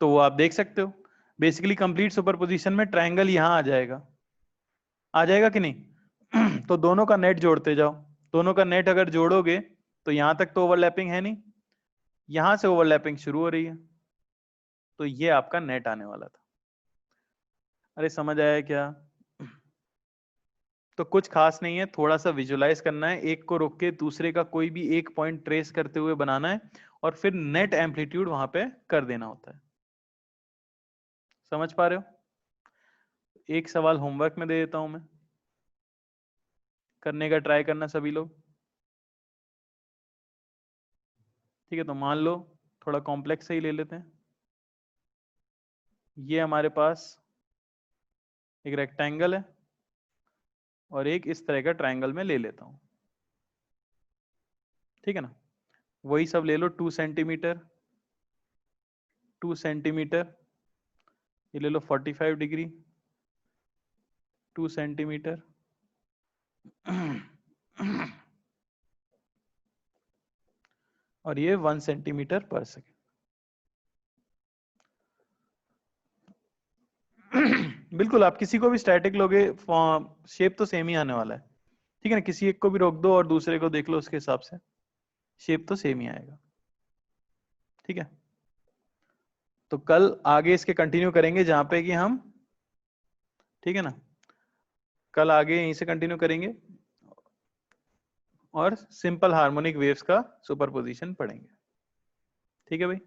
तो वो आप देख सकते हो। बेसिकली कंप्लीट सुपरपोजिशन में ट्रायंगल यहां आ जाएगा, आ जाएगा कि नहीं? तो दोनों का नेट जोड़ते जाओ, दोनों का नेट अगर जोड़ोगे तो यहां तक तो ओवरलैपिंग है नहीं, यहां से ओवरलैपिंग शुरू हो रही है, तो ये आपका नेट आने वाला था। अरे समझ आया क्या? तो कुछ खास नहीं है, थोड़ा सा विजुलाइज करना है, एक को रोक के दूसरे का कोई भी एक पॉइंट ट्रेस करते हुए बनाना है और फिर नेट एम्पलीट्यूड वहां पे कर देना होता है। समझ पा रहे हो? एक सवाल होमवर्क में दे देता हूं मैं, करने का ट्राई करना सभी लोग। ठीक है, तो मान लो थोड़ा कॉम्प्लेक्स ही ले लेते हैं। ये हमारे पास एक रेक्टेंगल है और एक इस तरह का ट्रायंगल में ले लेता हूं, ठीक है ना? वही सब ले लो, 2 सेंटीमीटर, 2 सेंटीमीटर, ये ले लो 45 डिग्री, 2 सेंटीमीटर, और ये 1 सेंटीमीटर पर सेकेंड। बिल्कुल, आप किसी को भी स्टैटिक लोगे, शेप तो सेम ही आने वाला है, ठीक है ना? किसी एक को भी रोक दो और दूसरे को देख लो, उसके हिसाब से शेप तो सेम ही आएगा, ठीक है? तो कल आगे इसके कंटिन्यू करेंगे जहां पे कि हम, ठीक है ना, कल आगे यहीं से कंटिन्यू करेंगे और सिंपल हार्मोनिक वेव्स का सुपरपोजिशन पढ़ेंगे, ठीक है भाई?